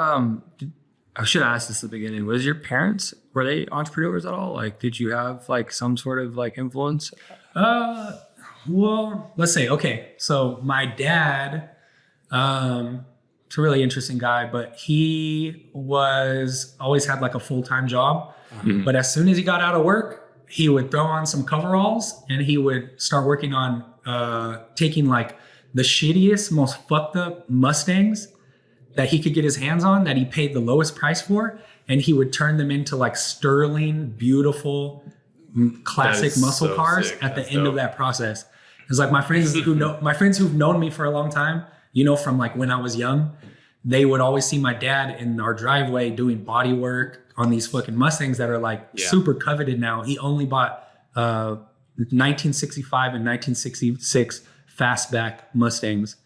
I should have asked this at the beginning. Was your parents, were they entrepreneurs at all? Like, did you have like some sort of like influence? Well, let's say, okay. So my dad, it's a really interesting guy, but he always had like a full-time job. Mm-hmm. But as soon as he got out of work, he would throw on some coveralls and he would start working on taking like the shittiest, most fucked up Mustangs that he could get his hands on, that he paid the lowest price for, and he would turn them into like sterling, beautiful, classic muscle cars at the end of that process. It's like my friends who've known me for a long time, you know, from like when I was young, they would always see my dad in our driveway doing body work on these fucking Mustangs that are like super coveted now. He only bought 1965 and 1966 fastback Mustangs.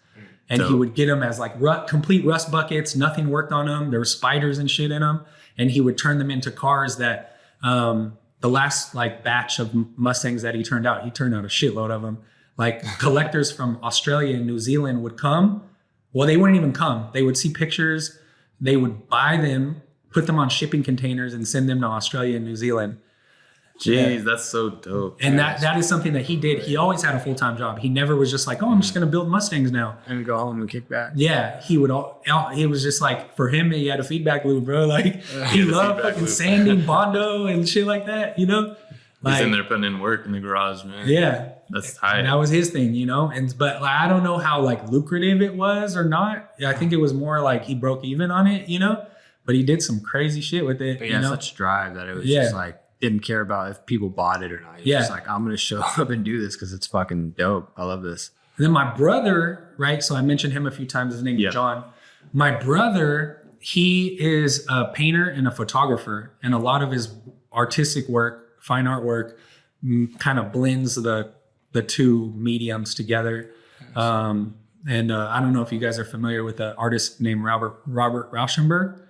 And he would get them as like complete rust buckets. Nothing worked on them. There were spiders and shit in them. And he would turn them into cars that the last like batch of Mustangs that he turned out a shitload of them. Like collectors from Australia and New Zealand would come. Well, they wouldn't even come. They would see pictures. They would buy them, put them on shipping containers and send them to Australia and New Zealand. Jeez, that's so dope. And that is something that he did. He always had a full-time job. He never was just like, oh, I'm just going to build Mustangs now. And go home and kick back. Yeah, he was just like, for him, he had a feedback loop, bro. Like, he loved fucking sanding Bondo and shit like that, you know? Like, he's in there putting in work in the garage, man. Yeah. That's tight. And that was his thing, you know? But like, I don't know how like lucrative it was or not. I think it was more like he broke even on it, you know? But he did some crazy shit with it. But he had such drive that it was just like, didn't care about if people bought it or not. He was just like, I'm going to show up and do this because it's fucking dope. I love this. And then my brother, right? So I mentioned him a few times. His name is John. My brother, he is a painter and a photographer. And a lot of his artistic work, fine art work, kind of blends the two mediums together. And I don't know if you guys are familiar with an artist named Robert Rauschenberg.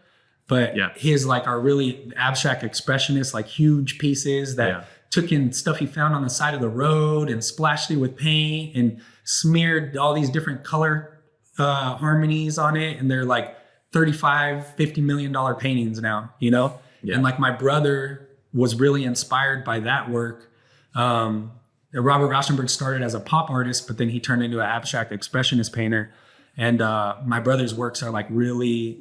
But his like are really abstract expressionists, like huge pieces that took in stuff he found on the side of the road and splashed it with paint and smeared all these different color harmonies on it. And they're like $35-50 million paintings now, you know? Yeah. And like my brother was really inspired by that work. Robert Rauschenberg started as a pop artist, but then he turned into an abstract expressionist painter. And my brother's works are like really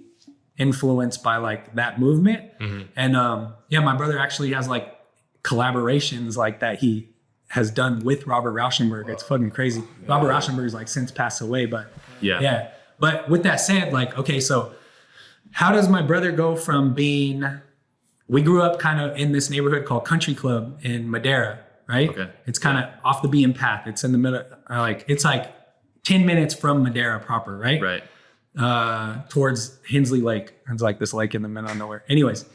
influenced by like that movement. Mm-hmm. And my brother actually has like collaborations like that he has done with Robert Rauschenberg. It's fucking crazy. Robert Rauschenberg's like since passed away, but yeah. But with that said, like, okay, so how does my brother go from we grew up kind of in this neighborhood called Country Club in Madera, right? Okay. It's kind of off the beaten path. It's in the middle, it's like 10 minutes from Madera proper, right? Right. Towards Hensley Lake. It's like this lake in the middle of nowhere. Anyways,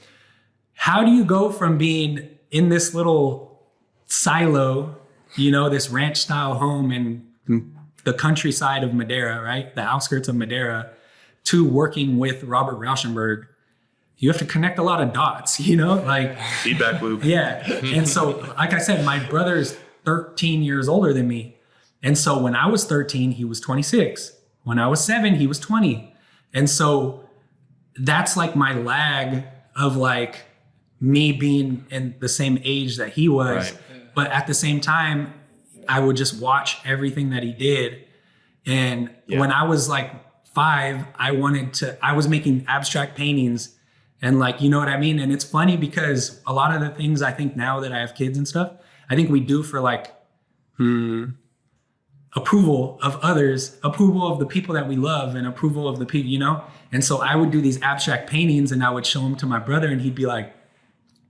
how do you go from being in this little silo, you know, this ranch style home in the countryside of Madera, right? The outskirts of Madera, to working with Robert Rauschenberg? You have to connect a lot of dots, you know, like feedback loop. Yeah. And so, like I said, my brother's 13 years older than me. And so when I was 13, he was 26. When I was 7, he was 20. And so that's like my lag of like me being in the same age that he was. Right. But at the same time, I would just watch everything that he did. And when I was like 5, I was making abstract paintings and like, you know what I mean? And it's funny because a lot of the things I think now that I have kids and stuff, I think we do for like, approval of others, approval of the people that we love, and approval of the people, you know? And so I would do these abstract paintings and I would show them to my brother and he'd be like,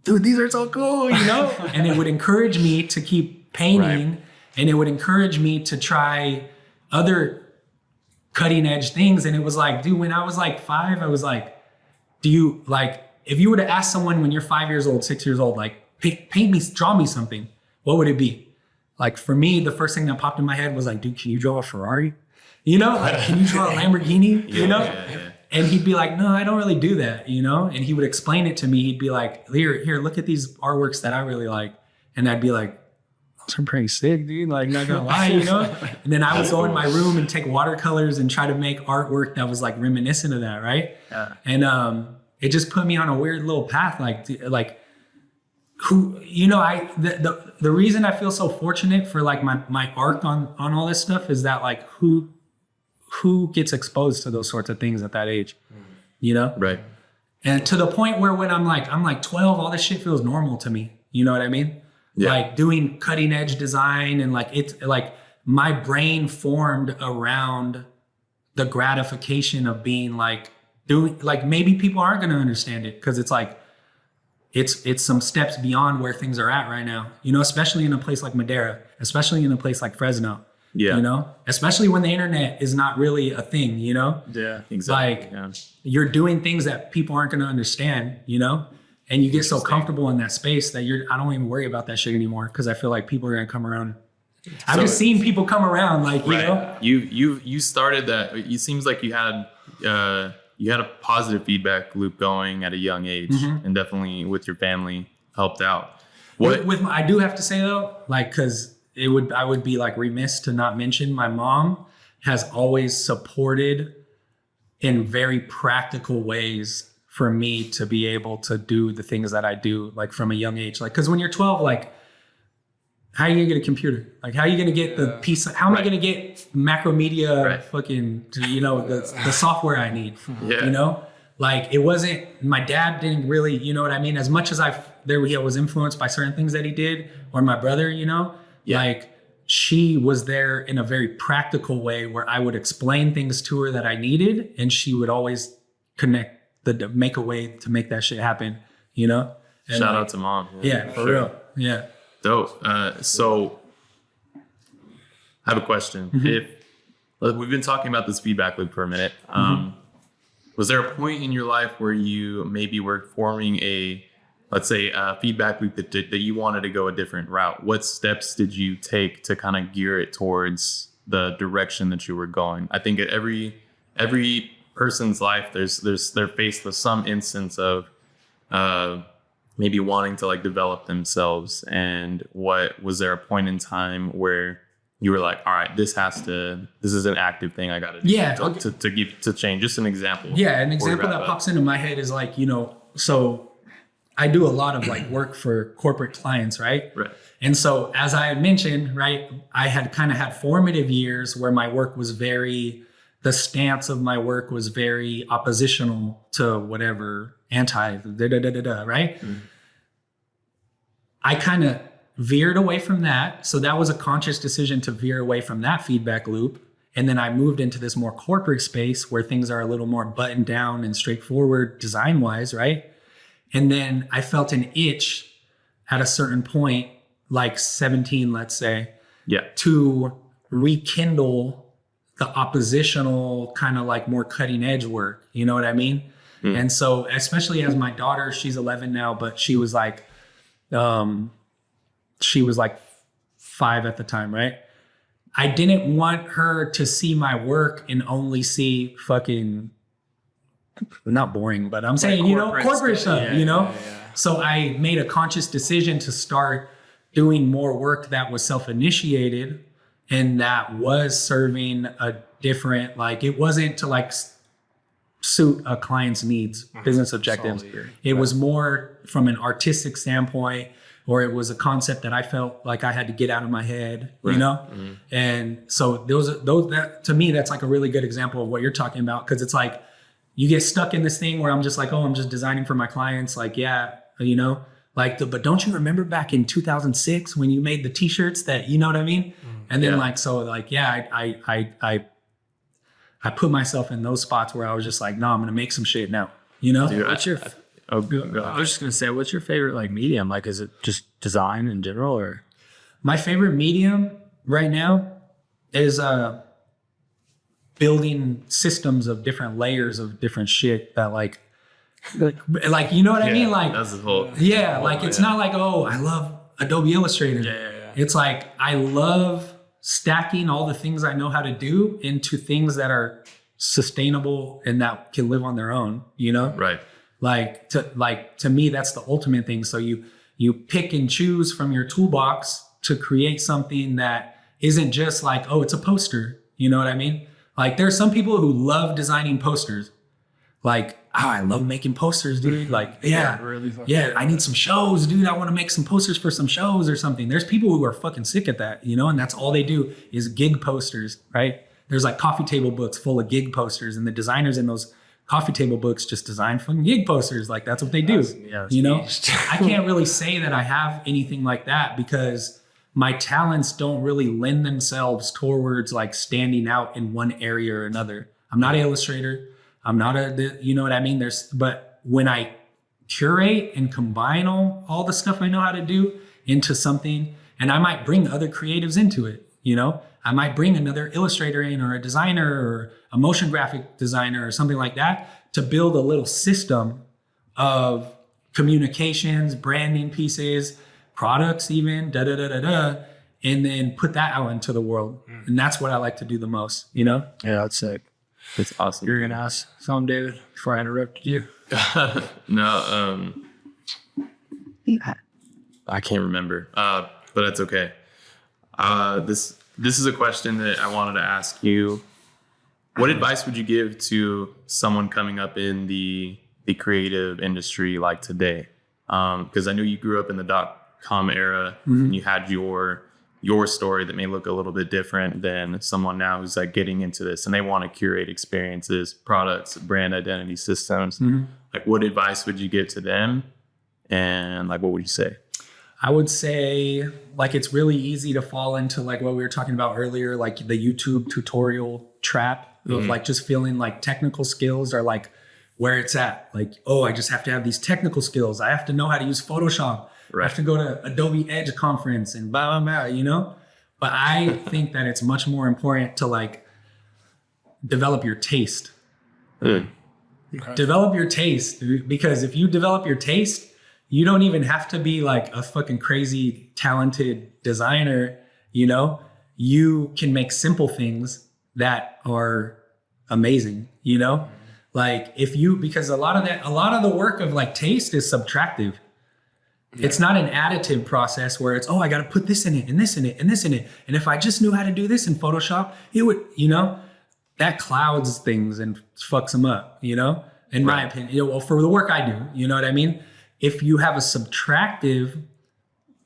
dude, these are so cool, you know? And it would encourage me to keep painting. Right. And it would encourage me to try other cutting edge things. And it was like, dude, when I was like 5, I was like, if you were to ask someone when you're 5 years old, 6 years old, like paint me, draw me something, what would it be? Like for me, the first thing that popped in my head was like, dude, can you draw a Ferrari? You know, like, can you draw a Lamborghini? You know? Yeah. And he'd be like, no, I don't really do that, you know? And he would explain it to me. He'd be like, here, look at these artworks that I really like. And I'd be like, those are pretty sick, dude. Like, not gonna lie, you know? And then I would go in my room and take watercolors and try to make artwork that was like reminiscent of that, right? Yeah. And it just put me on a weird little path, like who, the reason I feel so fortunate for like my arc on all this stuff is that like who gets exposed to those sorts of things at that age, Right. And to the point where when I'm like 12, all this shit feels normal to me. You know what I mean? Yeah. Like doing cutting edge design and like it's like my brain formed around the gratification of being like doing, like maybe people aren't going to understand it because it's like, it's some steps beyond where things are at right now, especially in a place like Madera, especially in a place like Fresno, especially when the internet is not really a thing, Yeah, exactly. Like you're doing things that people aren't going to understand, and you get so comfortable in that space that I don't even worry about that shit anymore. Cause I feel like people are going to come around. I've just seen people come around like, you started that. It seems like you had a positive feedback loop going at a young age, and definitely with your family helped out. I do have to say though, like, cause I would be like remiss to not mention my mom has always supported in very practical ways for me to be able to do the things that I do, like from a young age. Like, cause when you're 12, like, how are you gonna get a computer? Like, how are you gonna get the piece? How am I gonna get Macromedia fucking, the software I need? Yeah. Like it wasn't, my dad didn't really, you know what I mean? As much as I was influenced by certain things that he did, or my brother, like she was there in a very practical way where I would explain things to her that I needed, and she would always make a way to make that shit happen, And shout out to mom. Yeah, for real. Yeah. Dope. So I have a question. If we've been talking about this feedback loop for a minute, was there a point in your life where you maybe were forming a feedback loop that you wanted to go a different route? What steps did you take to kind of gear it towards the direction that you were going? I think at every person's life, they're faced with some instance of maybe wanting to like develop themselves. And was there a point in time where you were like, all right, this is an active thing I got to do to change? Just an example. Yeah. An example that pops into my head is like, so I do a lot of like work for corporate clients. Right. And so as I had mentioned, right, I had kind of had formative years where my work was the stance of my work was very oppositional to whatever right? I kind of veered away from that. So that was a conscious decision to veer away from that feedback loop. And then I moved into this more corporate space where things are a little more buttoned down and straightforward design wise, right? And then I felt an itch at a certain point, like 17, let's say, to rekindle the oppositional kind of like more cutting edge work. You know what I mean? And so, especially as my daughter, she's 11 now, but she was like 5 at the time, right? I didn't want her to see my work and only see fucking, not boring, but I'm saying, corporate stuff, Yeah. So I made a conscious decision to start doing more work that was self-initiated and that was serving a different, like, it wasn't to like suit a client's needs, business objectives. It was more from an artistic standpoint, or it was a concept that I felt like I had to get out of my head, And so those that to me, that's like a really good example of what you're talking about. Cause it's like, you get stuck in this thing where I'm just like, oh, I'm just designing for my clients. Like, but don't you remember back in 2006 when you made the t-shirts that, you know what I mean? And then I put myself in those spots where I was just like, no, I'm going to make some shit now, Dude, I was just going to say, what's your favorite like medium? Like, is it just design in general or? My favorite medium right now is, building systems of different layers of different shit that like you know what I mean? Like that's the whole it's not like, oh, I love Adobe Illustrator. Yeah. It's like I love stacking all the things I know how to do into things that are sustainable and that can live on their own, Right. To me, that's the ultimate thing. So you pick and choose from your toolbox to create something that isn't just like, oh, it's a poster. You know what I mean? Like, there are some people who love designing posters. Like, I love making posters, dude. Like, I need some shows, dude. I want to make some posters for some shows or something. There's people who are fucking sick at that, you know, and that's all they do is gig posters, right? There's like coffee table books full of gig posters, and the designers in those coffee table books just design fucking gig posters. Like, that's what they do, you know? I can't really say that I have anything like that because my talents don't really lend themselves towards like standing out in one area or another. I'm not an illustrator. I'm not you know what I mean? But when I curate and combine all the stuff I know how to do into something, and I might bring other creatives into it, you know, I might bring another illustrator in or a designer or a motion graphic designer or something like that to build a little system of communications, branding pieces, products even, and then put that out into the world. And that's what I like to do the most, you know? Yeah, that's sick. It's awesome. You're going to ask something, David, before I interrupted you? No, I can't remember, but that's okay. This is a question that I wanted to ask you. What advice would you give to someone coming up in the creative industry like today? Because I know you grew up in the .com era, and you had your story that may look a little bit different than someone now who's like getting into this and they want to curate experiences, products, brand identity systems. Like, what advice would you give to them? And like, what would you say? I would say like, it's really easy to fall into like what we were talking about earlier, like the YouTube tutorial trap of like just feeling like technical skills are like where it's at. Like, oh, I just have to have these technical skills. I have to know how to use Photoshop. Right. I have to go to Adobe Edge conference and blah, blah, blah, you know? But I think that it's much more important to like develop your taste. Okay. Develop your taste, because if you develop your taste, you don't even have to be like a fucking crazy talented designer, you know? You can make simple things that are amazing, you know? Like because a lot of the work of like taste is subtractive. Yeah. It's not an additive process where it's, oh, I got to put this in it and this in it and this in it. And if I just knew how to do this in Photoshop, it would, you know, that clouds things and fucks them up, you know, in my opinion, you know, well, for the work I do, you know what I mean? If you have a subtractive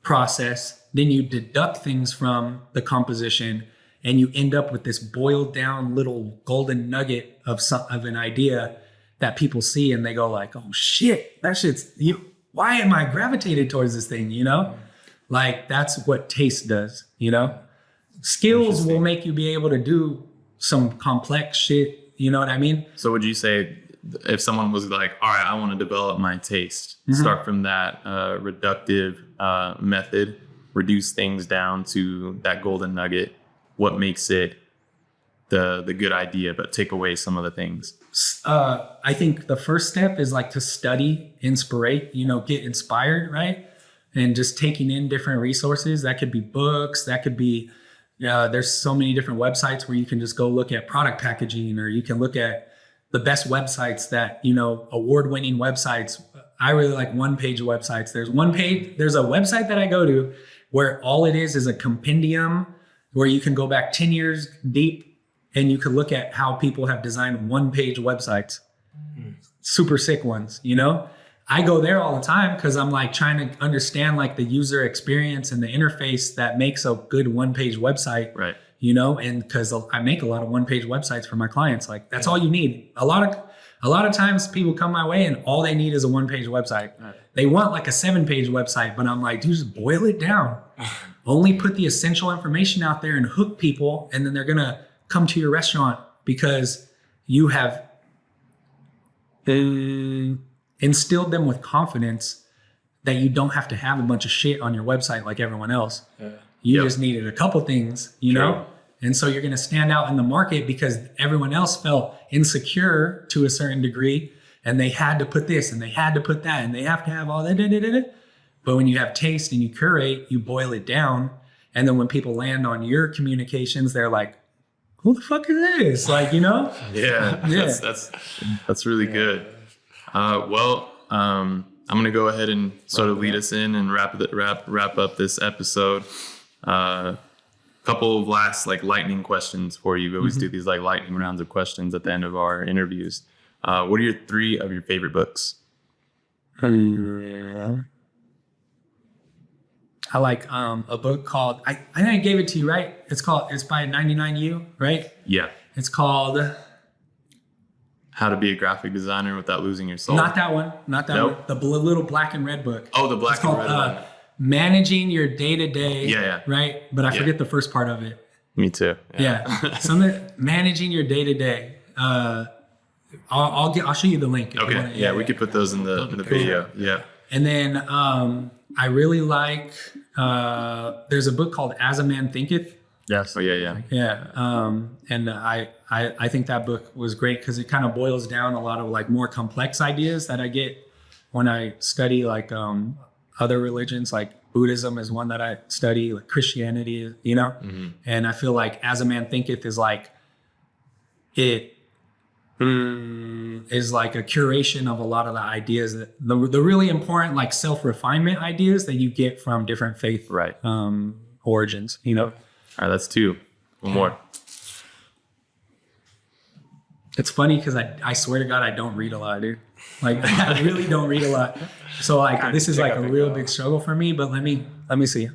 process, then you deduct things from the composition and you end up with this boiled down little golden nugget of an idea that people see and they go like, oh shit, that shit's why am I gravitated towards this thing? You know, like that's what taste does, you know, skills will make you be able to do some complex shit. You know what I mean? So would you say if someone was like, all right, I want to develop my taste, start from that reductive method, reduce things down to that golden nugget, what makes it the good idea, but take away some of the things? I think the first step is like to study, get inspired, right? And just taking in different resources. That could be books, that could be, there's so many different websites where you can just go look at product packaging, or you can look at the best websites that, award-winning websites. I really like one-page websites. There's a website that I go to where all it is a compendium where you can go back 10 years deep and you can look at how people have designed one-page websites. Super sick ones, I go there all the time because I'm like trying to understand like the user experience and the interface that makes a good one-page website. Right. And because I make a lot of one-page websites for my clients, like that's all you need. A lot of times people come my way and all they need is a one-page website. Right. They want like a 7-page website, but I'm like, dude, just boil it down. Only put the essential information out there and hook people, and then they're gonna come to your restaurant because you have instilled them with confidence that you don't have to have a bunch of shit on your website like everyone else. You just needed a couple things, know? And so you're going to stand out in the market because everyone else felt insecure to a certain degree and they had to put this and they had to put that and they have to have all that. But when you have taste and you curate, you boil it down. And then when people land on your communications, they're like, who the fuck is this? Like, Yeah. That's really good. I'm going to go ahead and sort of lead us in and wrap up this episode. Couple of last like lightning questions for you. We always do these like lightning rounds of questions at the end of our interviews. What are your 3 of your favorite books? I like a book called, I think I gave it to you, right? It's by 99U, right? Yeah. It's called... How to be a graphic designer without losing your soul. Not that one. Not that Nope. one. The little black and red book. Oh, the black it's and called, red one. Managing Your Day-to-Day. Yeah. Right? But I forget the first part of it. Me too. Yeah. Managing Your Day-to-Day. I'll show you the link. Okay. We could put those in the video. Yeah. And then I really like, there's a book called As a Man Thinketh. Yes. Oh yeah. Yeah. And I think that book was great because it kind of boils down a lot of like more complex ideas that I get when I study like other religions. Like Buddhism is one that I study, like Christianity, you know? Mm-hmm. And I feel like As a Man Thinketh is like, it is like a curation of a lot of the ideas that the really important like self-refinement ideas that you get from different faith origins, you know? All right, that's 2. One more. It's funny because I swear to God, I don't read a lot, dude. Like I really don't read a lot. So like this is like a real big struggle for me, but let me see.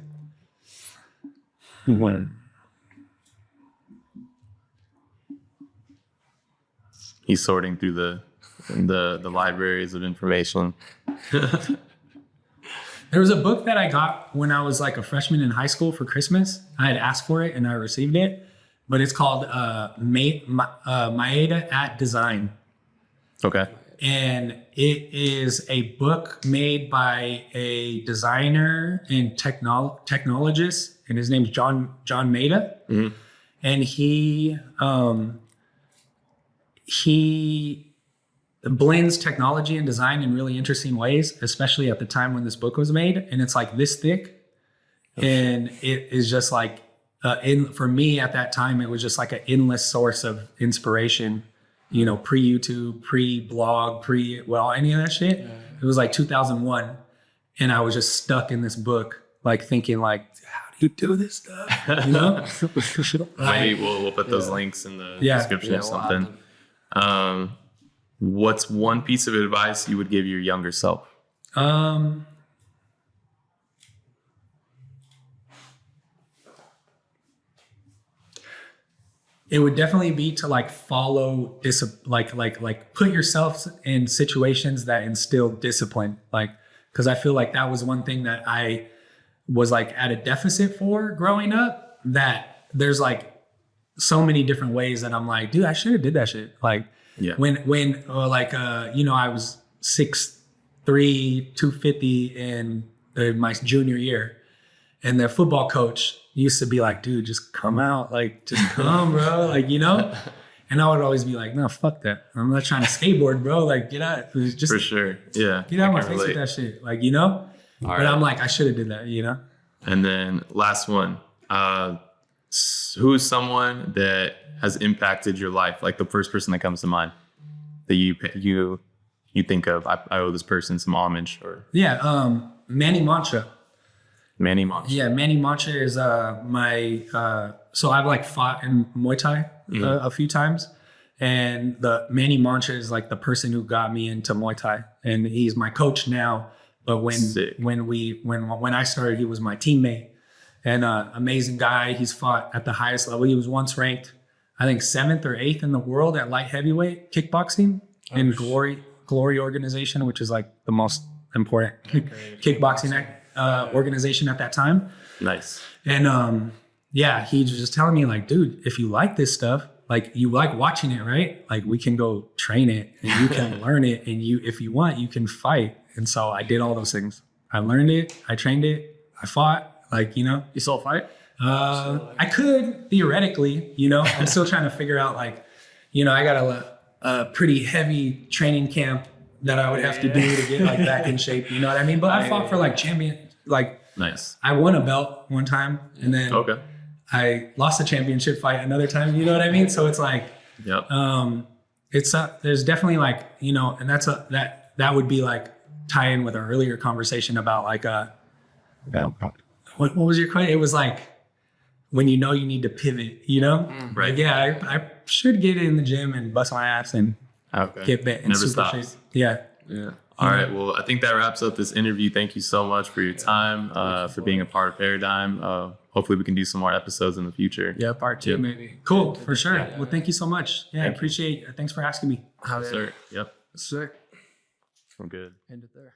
He's sorting through the libraries of information. There was a book that I got when I was like a freshman in high school for Christmas. I had asked for it and I received it, but it's called Maeda at Design. Okay. And it is a book made by a designer and technologist, and his name's John Maeda. Mm-hmm. And he blends technology and design in really interesting ways, especially at the time when this book was made. And it's like this thick. And it is just like, for me at that time, it was just like an endless source of inspiration, you know, pre-YouTube, pre-blog, any of that shit. Yeah. It was like 2001. And I was just stuck in this book, like thinking like, how do you do this stuff? You know? Maybe we'll put those links in the description or something. What's one piece of advice you would give your younger self? It would definitely be to like follow like put yourself in situations that instill discipline. Like, cause I feel like that was one thing that I was like at a deficit for growing up, that there's like so many different ways that I'm like, dude, I should have did that shit. Like, yeah. When you know, I was 6'3", 250 in my junior year, and the football coach used to be like, dude, just come out, like just come, bro, like, you know. And I would always be like, no, fuck that. I'm not trying to skateboard, bro. Like, get out. Just for sure, yeah. Get out of my face with that shit, like, you know. All right. I'm like, I should have did that, you know. And then last one, who's someone that has impacted your life? Like the first person that comes to mind that you think of. I owe this person some homage. Or Manny Mancha. Manny Mancha. Yeah, Manny Mancha is my. So I've like fought in Muay Thai a few times, and the Manny Mancha is like the person who got me into Muay Thai, and he's my coach now. But when I started, he was my teammate. And amazing guy. He's fought at the highest level. He was once ranked, I think, 7th or 8th in the world at light heavyweight kickboxing in Glory organization, which is like the most important kickboxing organization at that time. Nice. And he was just telling me like, dude, if you like this stuff, like you like watching it, right? Like we can go train it and you can learn it, and if you want, you can fight. And so I did all those things. I learned it. I trained it. I fought. Like, you know, you still fight? I could theoretically, you know. I'm still trying to figure out, like, you know, I got a pretty heavy training camp that I would have to do to get like back in shape. You know what I mean? But I fought for like champion, like, nice. I won a belt one time, and then I lost a championship fight another time. You know what I mean? So it's like, it's there's definitely like, you know, and that would be like tie in with our earlier conversation about like What was your question? It was like when you know you need to pivot, you know? Right. Like, I should get in the gym and bust my ass and Okay. get bit in Never super stops. shape. Yeah. Yeah. All right. Well, I think that wraps up this interview. Thank you so much for your time, for being a part of Paradyme. Hopefully we can do some more episodes in the future. Yeah, part 2 maybe. Cool, for sure. Well, thank you so much. Yeah, I appreciate it. Thanks for asking me. Yes, sir. Yep. Sick. I'm good. End it there.